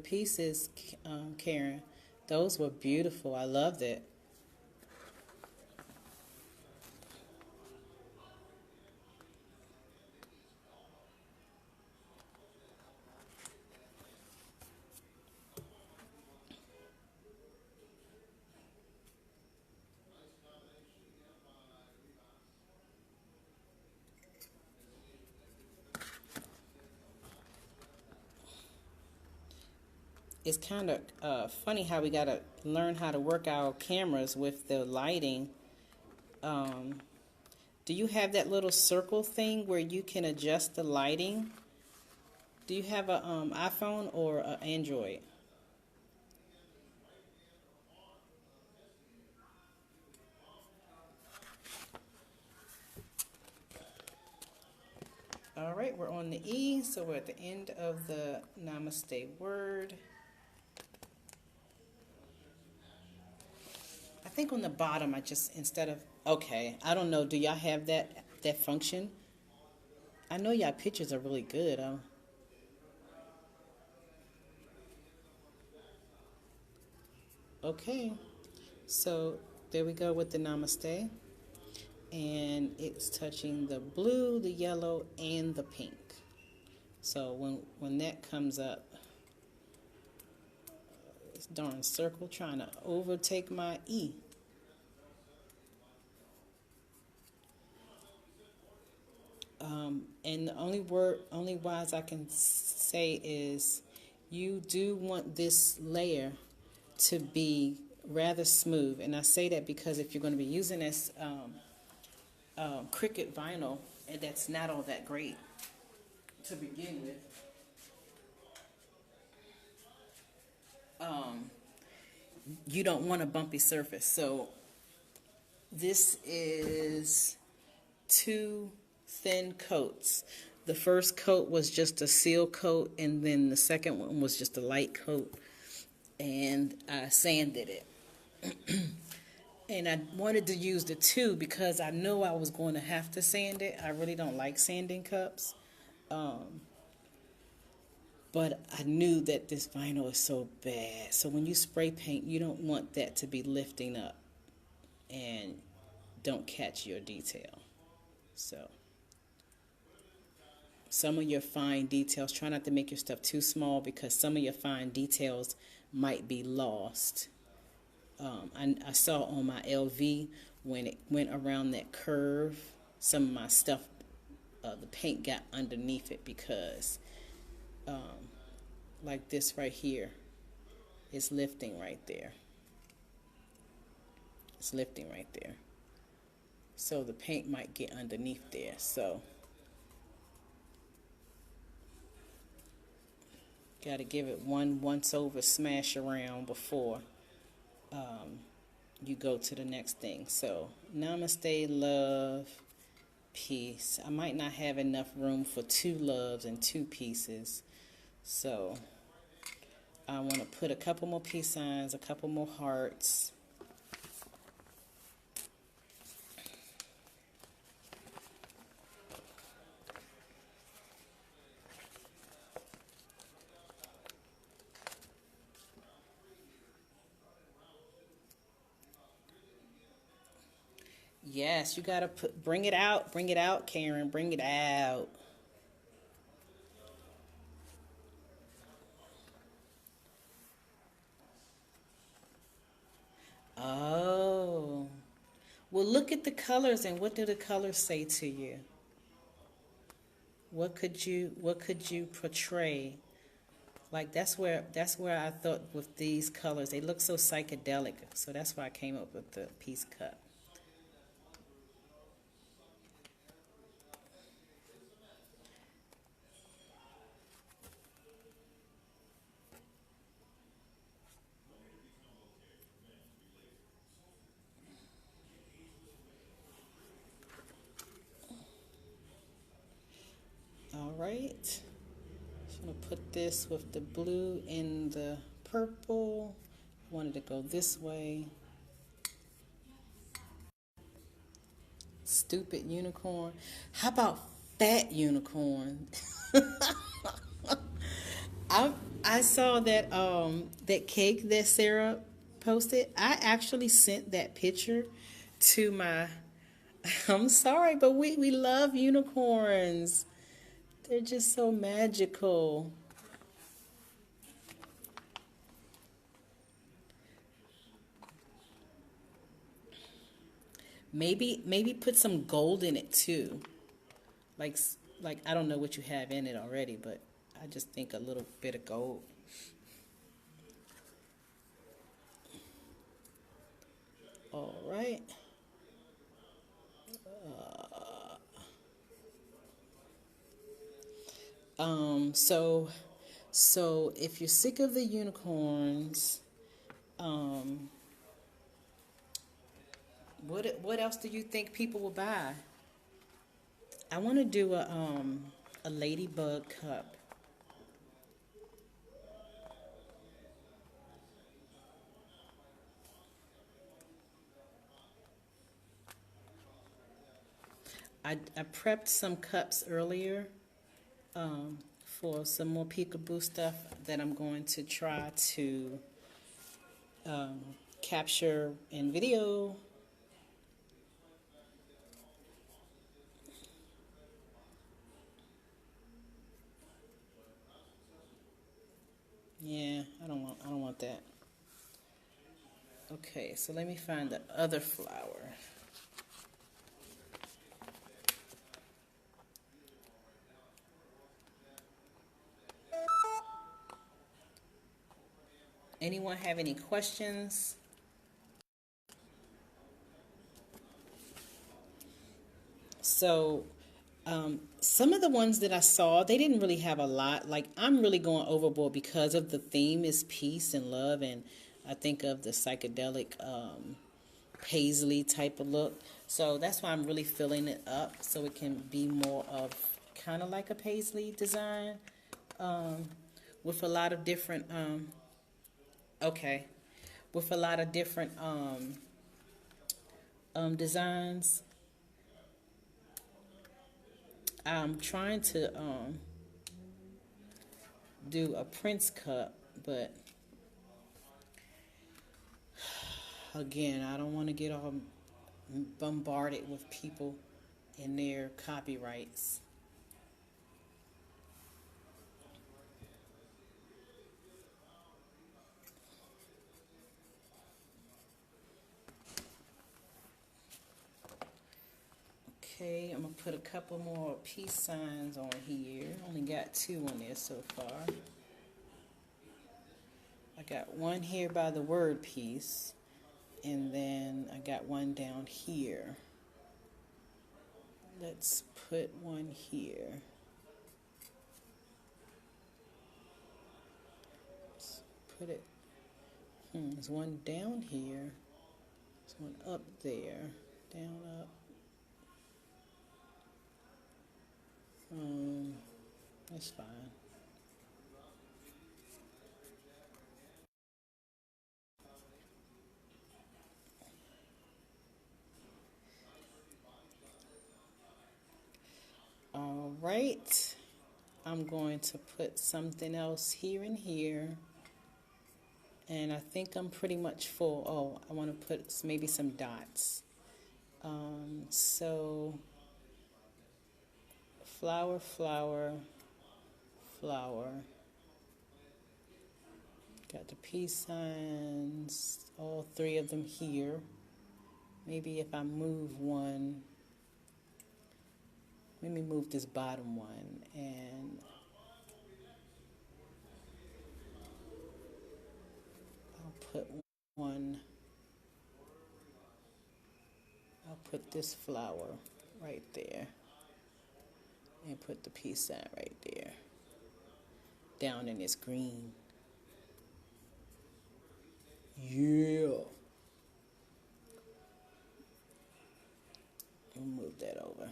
pieces, Karen. Those were beautiful. I loved it. It's kind of funny how we gotta learn how to work our cameras with the lighting. Um, do you have that little circle thing where you can adjust the lighting? Do you have a iPhone or an Android? All right, we're on the E, so we're at the end of the Namaste word. I think on the bottom, I just, instead of, okay, I don't know, do y'all have that function? I know y'all pictures are really good. Okay, so there we go with the Namaste. And it's touching the blue, the yellow, and the pink. So when that comes up, this darn circle trying to overtake my E. And the only wise I can say is you do want this layer to be rather smooth. And I say that because if you're going to be using this Cricut vinyl, and that's not all that great to begin with, you don't want a bumpy surface. So this is 2 thin coats. The first coat was just a seal coat, and then the second one was just a light coat, and I sanded it. And I wanted to use the 2 because I know I was going to have to sand it. I really don't like sanding cups. But I knew that this vinyl is so bad. So when you spray paint, you don't want that to be lifting up and don't catch your detail. So some of your fine details, try not to make your stuff too small because some of your fine details might be lost. I saw on my LV when it went around that curve, some of my stuff, the paint got underneath it because like this right here is lifting right there. It's lifting right there. So the paint might get underneath there. So got to give it one once over smash around before you go to the next thing. So namaste, love, peace. I might not have enough room for 2 loves and 2 pieces. So I want to put a couple more peace signs, a couple more hearts. Yes, you gotta bring it out, Karen, bring it out. Oh, well, look at the colors and what do the colors say to you? What could you portray? Like that's where I thought with these colors, they look so psychedelic. So that's why I came up with the peace cup. All right. I'm gonna put this with the blue and the purple. I wanted to go this way. Stupid unicorn. How about fat unicorn? I I saw that that cake that Sarah posted. I actually sent that picture to my I'm sorry, but we love unicorns. They're just so magical. Maybe put some gold in it too. Like like I don't know what you have in it already, but I just think a little bit of gold. All right. So so if you're sick of the unicorns, um, what else do you think people will buy? I want to do a ladybug cup. I prepped some cups earlier for some more peekaboo stuff that I'm going to try to um, capture in video. Yeah, I don't want that. Okay, so let me find the other flower. Anyone have any questions? So, some of the ones that I saw, they didn't really have a lot. Like, I'm really going overboard because of the theme is peace and love, and I think of the psychedelic paisley type of look. So that's why I'm really filling it up so it can be more of kind of like a paisley design with a lot of different, okay, with a lot of different designs. I'm trying to do a Prince cup, but again, I don't want to get all bombarded with people and their copyrights. Okay, I'm gonna put a couple more peace signs on here. Only got two on there so far. I got one here by the word peace, and then I got one down here. Let's put one here. Let's put it. There's one down here. There's one up there. Down, up. That's fine. All right. I'm going to put something else here and here. And I think I'm pretty much full. Oh, I want to put maybe some dots. So flower, flower, flower. Got the peace signs, all three of them here. Maybe if I move one, let me move this bottom one, and I'll put one, I'll put this flower right there, and put the peace sign right there, down in this green. Yeah. We'll move that over.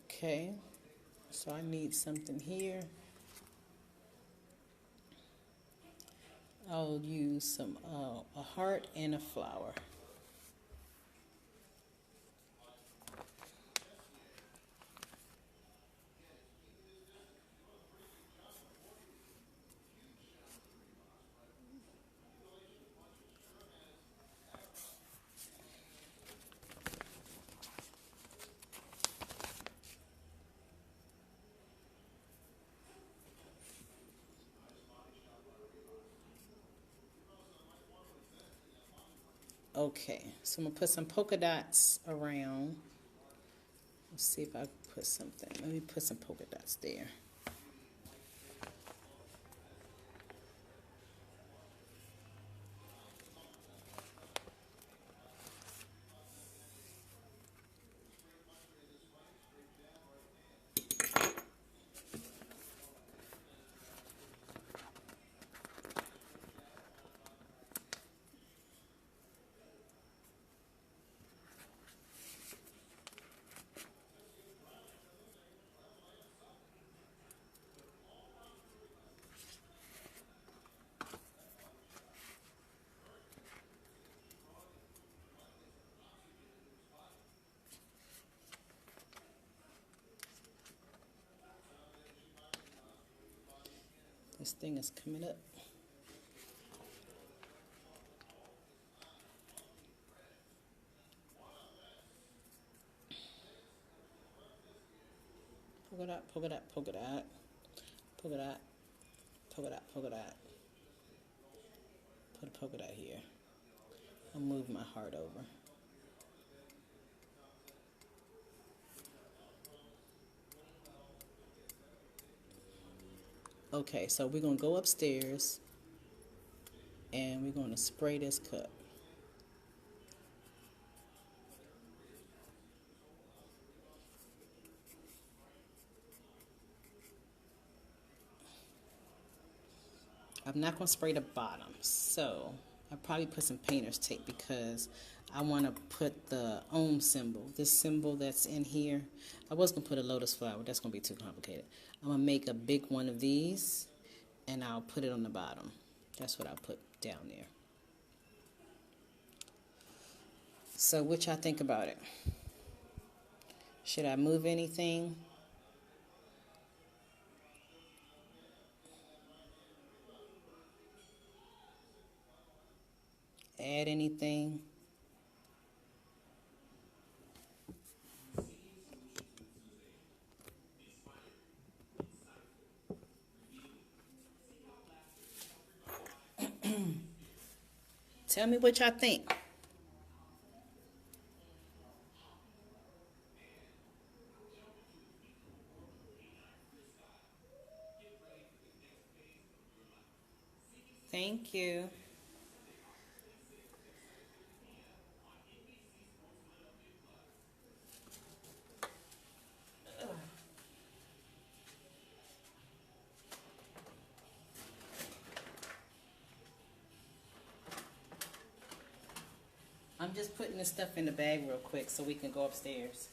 Okay, so I need something here. I'll use some a heart and a flower. Okay, so I'm gonna put some polka dots around. Let's see if I put something. Let me put some polka dots there. This thing is coming up. Polka dot, polka dot, polka dot, polka dot, polka dot, polka dot. Put a polka dot here. I'll move my heart over. Okay, so we're gonna go upstairs and we're gonna spray this cup. I'm not gonna spray the bottom, so I probably put some painter's tape because I want to put the ohm symbol, this symbol that's in here. I was gonna put a lotus flower, that's gonna be too complicated. I'm gonna make a big one of these and I'll put it on the bottom. That's what I'll put down there. So what y'all think about it? Should I move anything? Add anything? Tell me what y'all think. Thank you. I'm just putting this stuff in the bag real quick so we can go upstairs.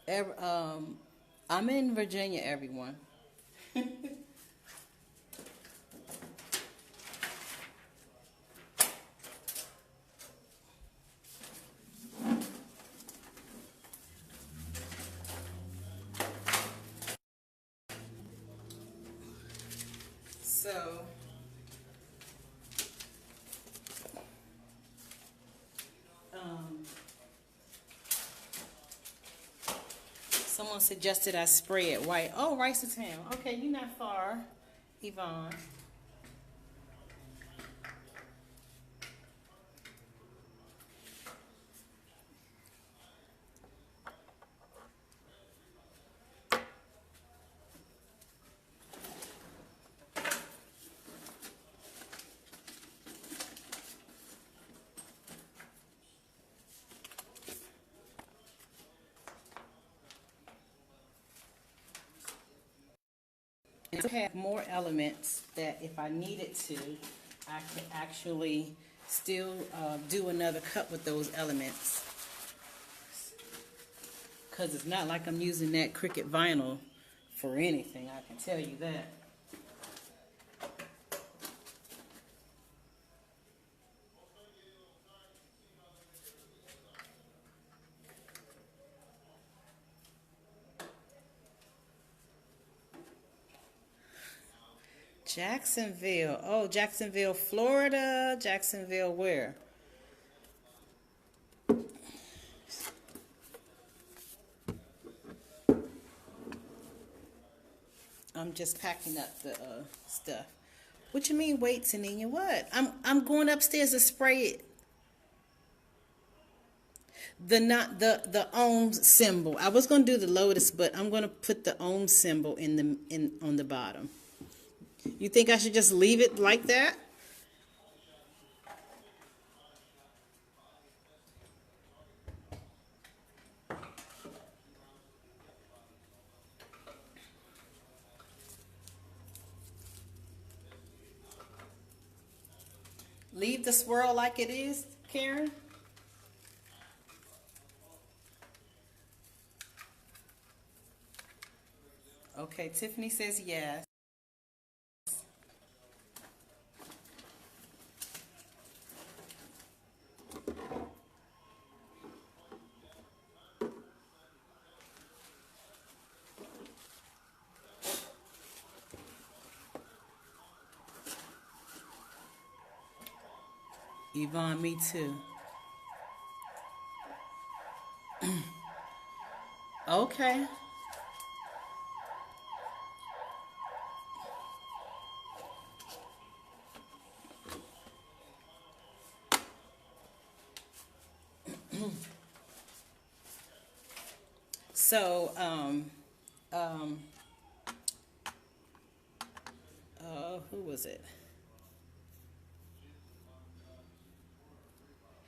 I'm in Virginia, everyone. So, um, someone suggested I spray it white. Oh, Rice is him. Okay, you're not far, Yvonne. I have more elements that if I needed to, I could actually still do another cut with those elements. Because it's not like I'm using that Cricut vinyl for anything, I can tell you that. Jacksonville. Oh, Jacksonville, Florida. Jacksonville, where? I'm just packing up the stuff. What you mean, wait, Tania? What? I'm going upstairs to spray it. The not the ohm symbol. I was gonna do the lotus, but I'm gonna put the ohm symbol in on the bottom. You think I should just leave it like that? Leave the swirl like it is, Karen? Okay, Tiffany says yes. Yvonne, me too. Okay. So, who was it?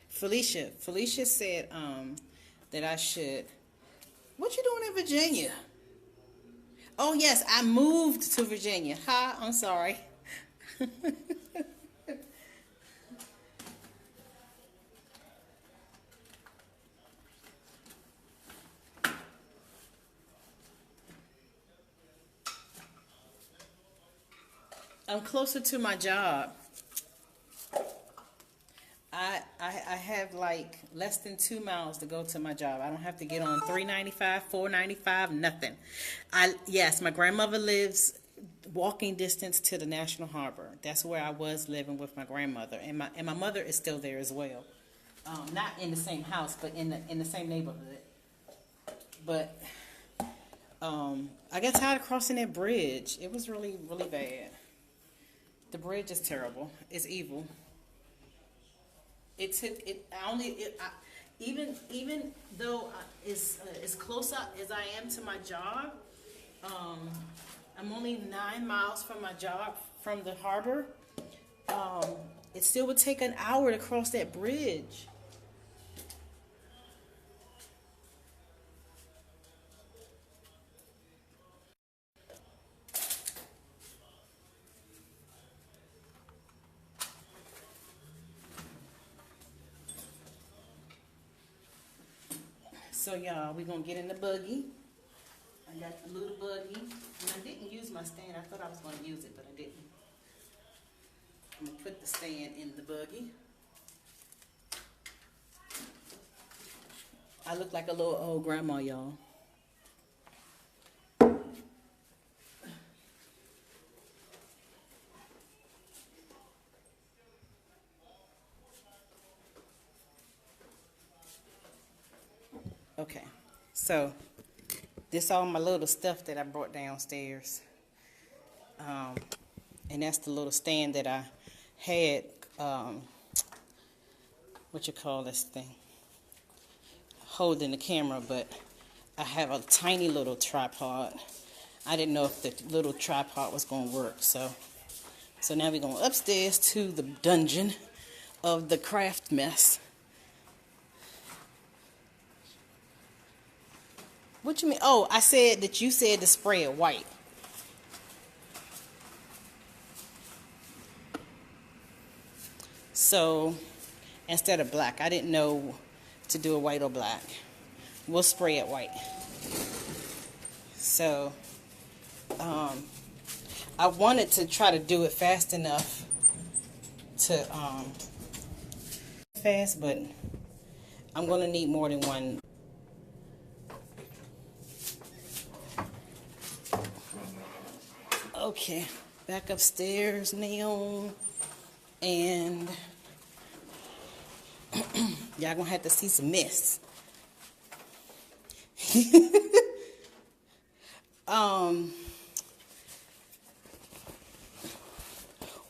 Felicia. Felicia said, that I should. What you doing in Virginia? Oh yes, I moved to Virginia. Hi, I'm sorry. I'm closer to my job. I have like less than 2 miles to go to my job. I don't have to get on 395, 495, nothing. Yes, my grandmother lives walking distance to the National Harbor. That's where I was living with my grandmother, and my mother is still there as well. Not in the same house, but in the same neighborhood. But I got tired of crossing that bridge. It was really really bad. The bridge is terrible. It's evil. It took it. I only it. Even though as close as I am to my job, um, I'm only 9 miles from my job from the harbor. Um, it still would take an hour to cross that bridge. So y'all, we gonna get in the buggy. I got the little buggy, and I didn't use my stand. I thought I was gonna use it, but I didn't. I'm gonna put the stand in the buggy. I look like a little old grandma, y'all. Okay, so this all my little stuff that I brought downstairs. And that's the little stand that I had, what you call this thing, holding the camera, but I have a tiny little tripod. I didn't know if the little tripod was going to work, so now we're going upstairs to the dungeon of the craft mess. What you mean? Oh, I said that you said to spray it white. So instead of black, I didn't know to do it white or black. We'll spray it white. So I wanted to try to do it fast enough to but I'm gonna need more than one. Okay, back upstairs now, and y'all gonna have to see some mess.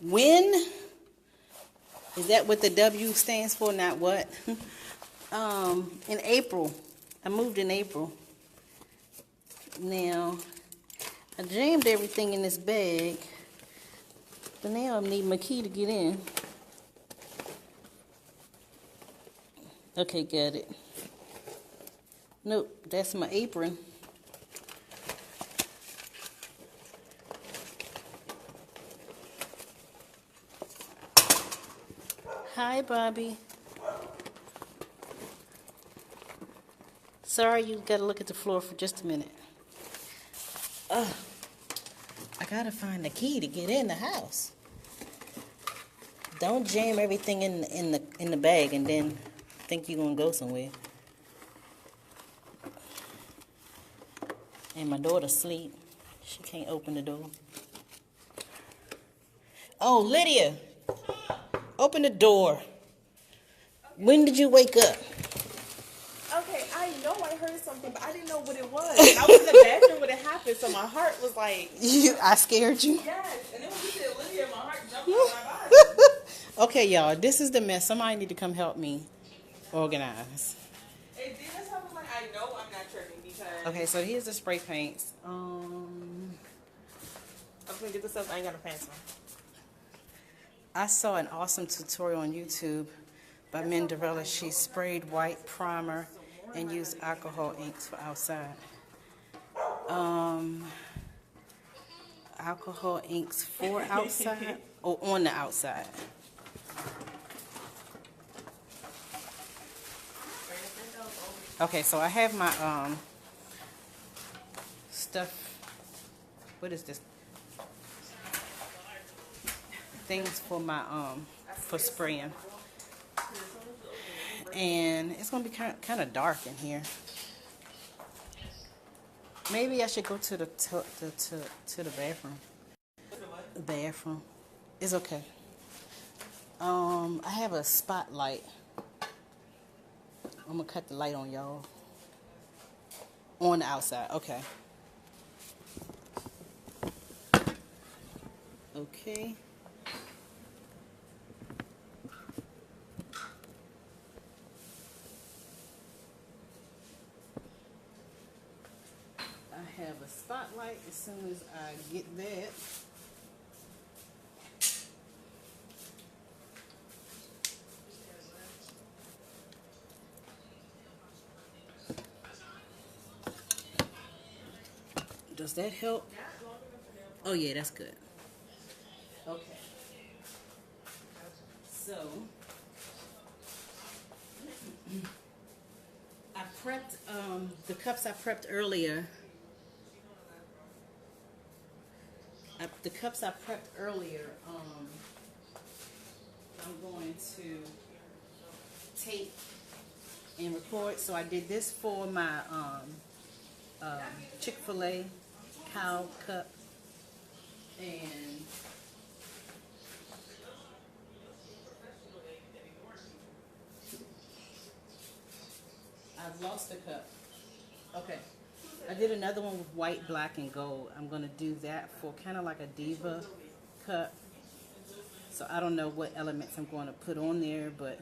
When is that what the W stands for? Not what? In April. I moved in April. Now I jammed everything in this bag, but now I need my key to get in. Okay, got it. Nope, that's my apron. Hi, Bobby. Sorry, you gotta look at the floor for just a minute. I gotta find the key to get in the house. Don't jam everything in the bag and then think you're gonna go somewhere. And my daughter's asleep. She can't open the door. Oh, Lydia, open the door. When did you wake up? Okay, I know I heard something, but I didn't know what it was. I was in the bathroom when it happened, so my heart was like... I scared you? Yes, and then when you said Lydia, my heart jumped out of my body. Okay, y'all, this is the mess. Somebody need to come help me organize. And then that's how I was like, I know I'm not tripping because... Okay, so here's the spray paints. I'm gonna get this up. I ain't got a pencil. I saw an awesome tutorial on YouTube by Menderella. She sprayed white primer and used alcohol inks for outside. Alcohol inks for outside or on the outside? Okay, so I have my stuff. What is this? Things for my for spraying. And it's gonna be kind of dark in here. Maybe I should go to the bathroom. The bathroom. It's okay. I have a spotlight. I'm gonna cut the light on, y'all. On the outside. Okay. Okay. I have a spotlight as soon as I get that. Does that help? Oh yeah, that's good. Okay. So I prepped the cups I prepped earlier. The cups I prepped earlier, I'm going to tape and record. So I did this for my Chick-fil-A cow cup, and I've lost a cup. Okay. I did another one with white, black, and gold. I'm going to do that for kind of like a diva cup. So I don't know what elements I'm going to put on there, but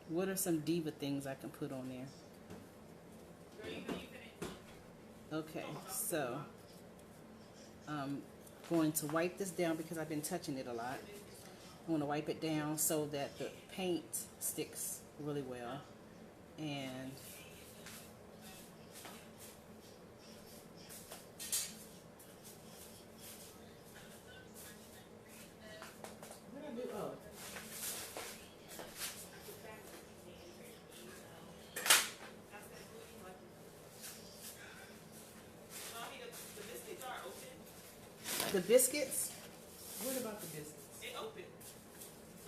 what are some diva things I can put on there? Okay, so I'm going to wipe this down because I've been touching it a lot. I'm going to wipe it down so that the paint sticks really well. And what did I do? Oh. The biscuits? What about the biscuits? It open.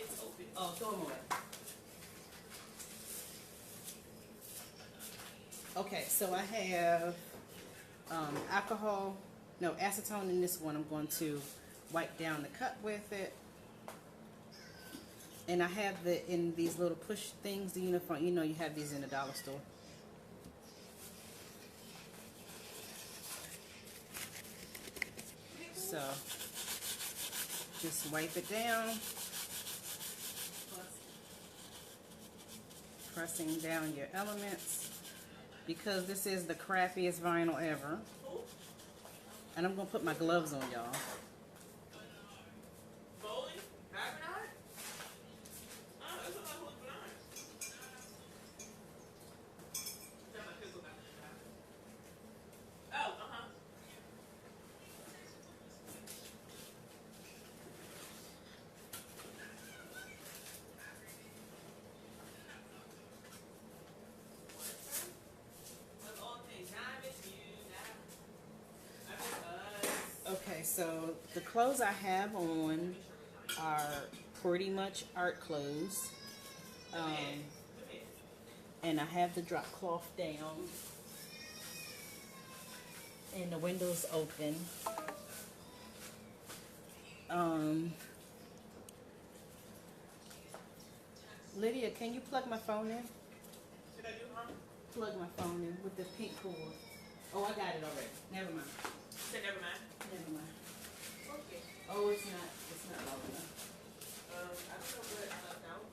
It's open. Oh, throw them away. Okay, so I have acetone in this one. I'm going to wipe down the cup with it. And I have in these little push things, the uniform, you have these in the dollar store. So just wipe it down, pressing down your elements, because this is the crappiest vinyl ever. And I'm going to put my gloves on, y'all. Okay, so the clothes I have on are pretty much art clothes. And I have the drop cloth down. And the window's open. Lydia, can you plug my phone in? Should I do harm? Plug my phone in with the pink cord. Oh, I got it already. Never mind. Say never mind. Never mind. Okay. Oh, it's not long enough. I don't know what I left out.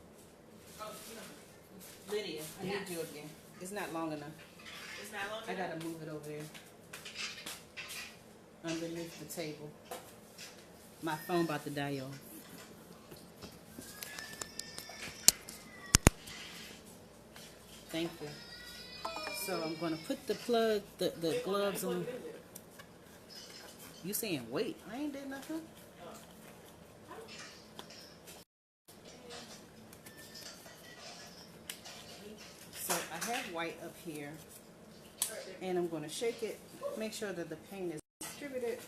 Oh, you know. Lydia, I need you again. It's not long enough. It's not long I enough? gotta move it over there. Underneath the table. My phone about to die, y'all. Thank you. So I'm gonna put the gloves on. You saying wait? I ain't did nothing. So I have white up here, and I'm gonna shake it, make sure that the paint is distributed.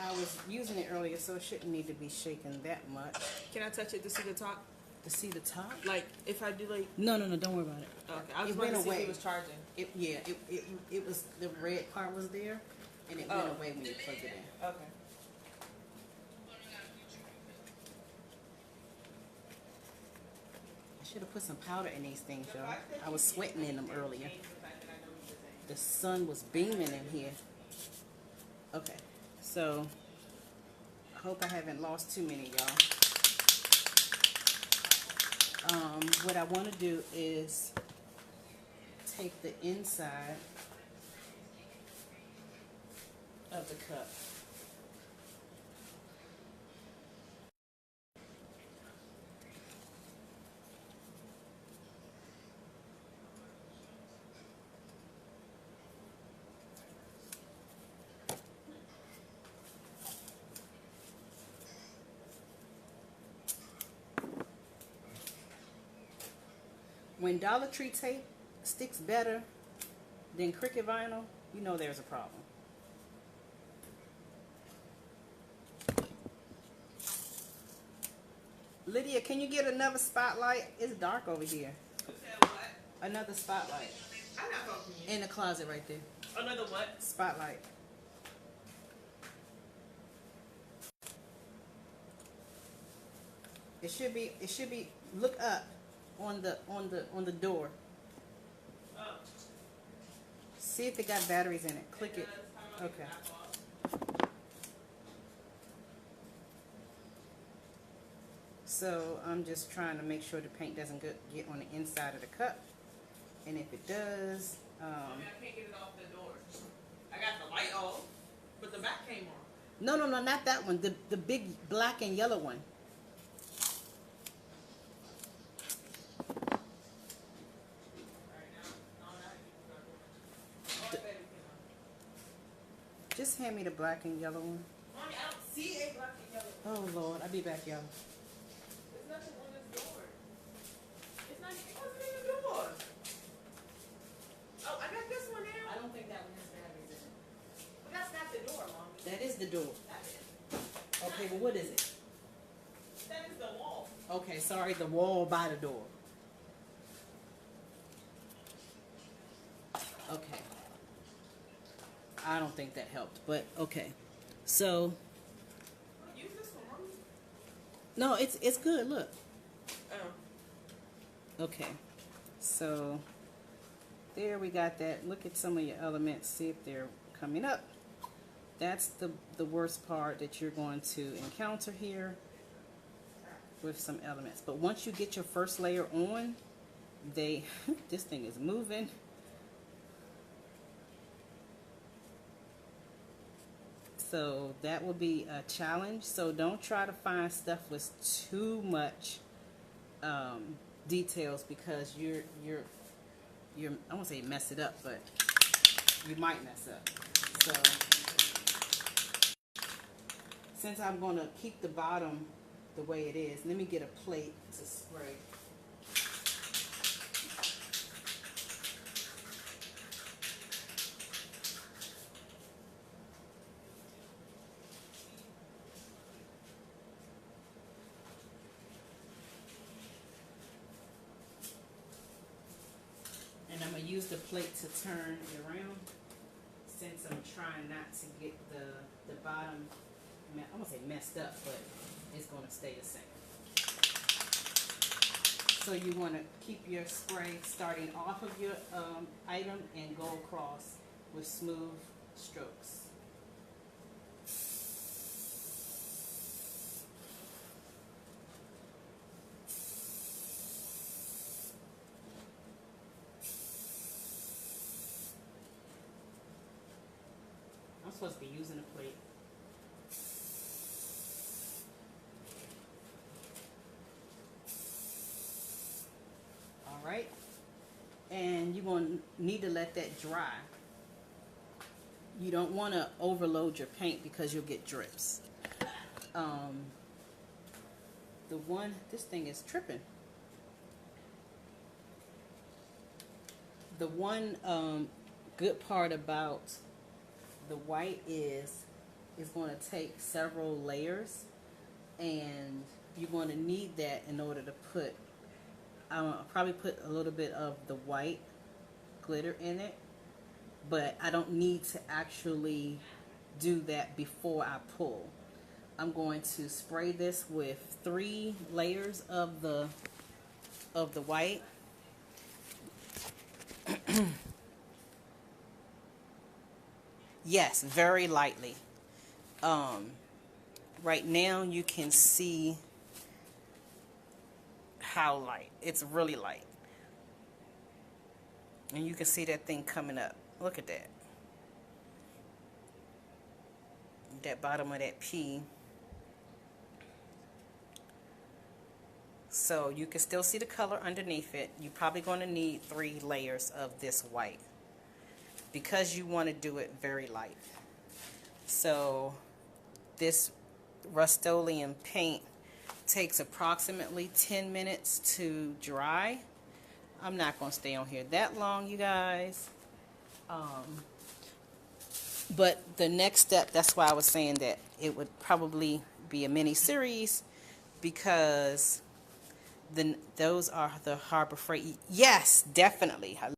I was using it earlier, so it shouldn't need to be shaken that much. Can I touch it to see the top? To see the top? Like, if I do like... No, don't worry about it. Okay, I was It going went to see if away. it was charging. It was, the red part was there, and it went away when you plugged it in. Okay. I should have put some powder in these things, y'all. I was sweating in them earlier. The sun was beaming in here. Okay, so I hope I haven't lost too many, y'all. What I want to do is take the inside of the cup. When Dollar Tree tape sticks better than Cricut vinyl, you know there's a problem. Lydia, can you get another spotlight? It's dark over here. You said what? Another spotlight. I'm not talking to you. In the closet right there. Another what? Spotlight. It should be look up on the door. Oh. See if it got batteries in it. Click it. Okay. So I'm just trying to make sure the paint doesn't get on the inside of the cup. And if it does, I can't get it off the door. I got the light off, but the back came on. no, not that one. The big black and yellow one. Just hand me the black and yellow one. Mommy, I don't see a black and yellow. Oh Lord, I'll be back, y'all. There's nothing on this door. It's not even in the door. Oh, I got this one there. I don't think that one has batteries in it. But that's not the door, Mommy. That is the door. That's it. Okay, well what is it? That is the wall. Okay, sorry, the wall by the door. Okay. I don't think that helped, but okay. So, Use this one, Mommy. no, it's good. Look. Oh. Okay. So, there we got that. Look at some of your elements. See if they're coming up. That's the worst part that you're going to encounter here with some elements. But once you get your first layer on, this thing is moving. So that will be a challenge. So don't try to find stuff with too much details, because you're I won't say mess it up, but you might mess up. So since I'm going to keep the bottom the way it is, let me get a plate to spray. And I'm going to use the plate to turn it around, since I'm trying not to get the bottom, I won't say messed up, but it's going to stay the same. So you want to keep your spray starting off of your item and go across with smooth strokes. I'm supposed to be using a plate. Alright. And you're going to need to let that dry. You don't want to overload your paint because you'll get drips. This thing is tripping. The one good part about the white is it's going to take several layers, and you're going to need that in order to put, I'll probably put a little bit of the white glitter in it, but I don't need to actually do that before I pull. I'm going to spray this with 3 layers of the white. Yes, very lightly. Right now you can see how light. It's really light. And you can see that thing coming up. Look at that. That bottom of that P. So you can still see the color underneath it. You're probably going to need 3 layers of this white, because you want to do it very light. So this Rust-Oleum paint takes approximately 10 minutes to dry. I'm not going to stay on here that long, you guys. But the next step, that's why I was saying that it would probably be a mini series, because then those are the Harbor Freight. Yes, definitely.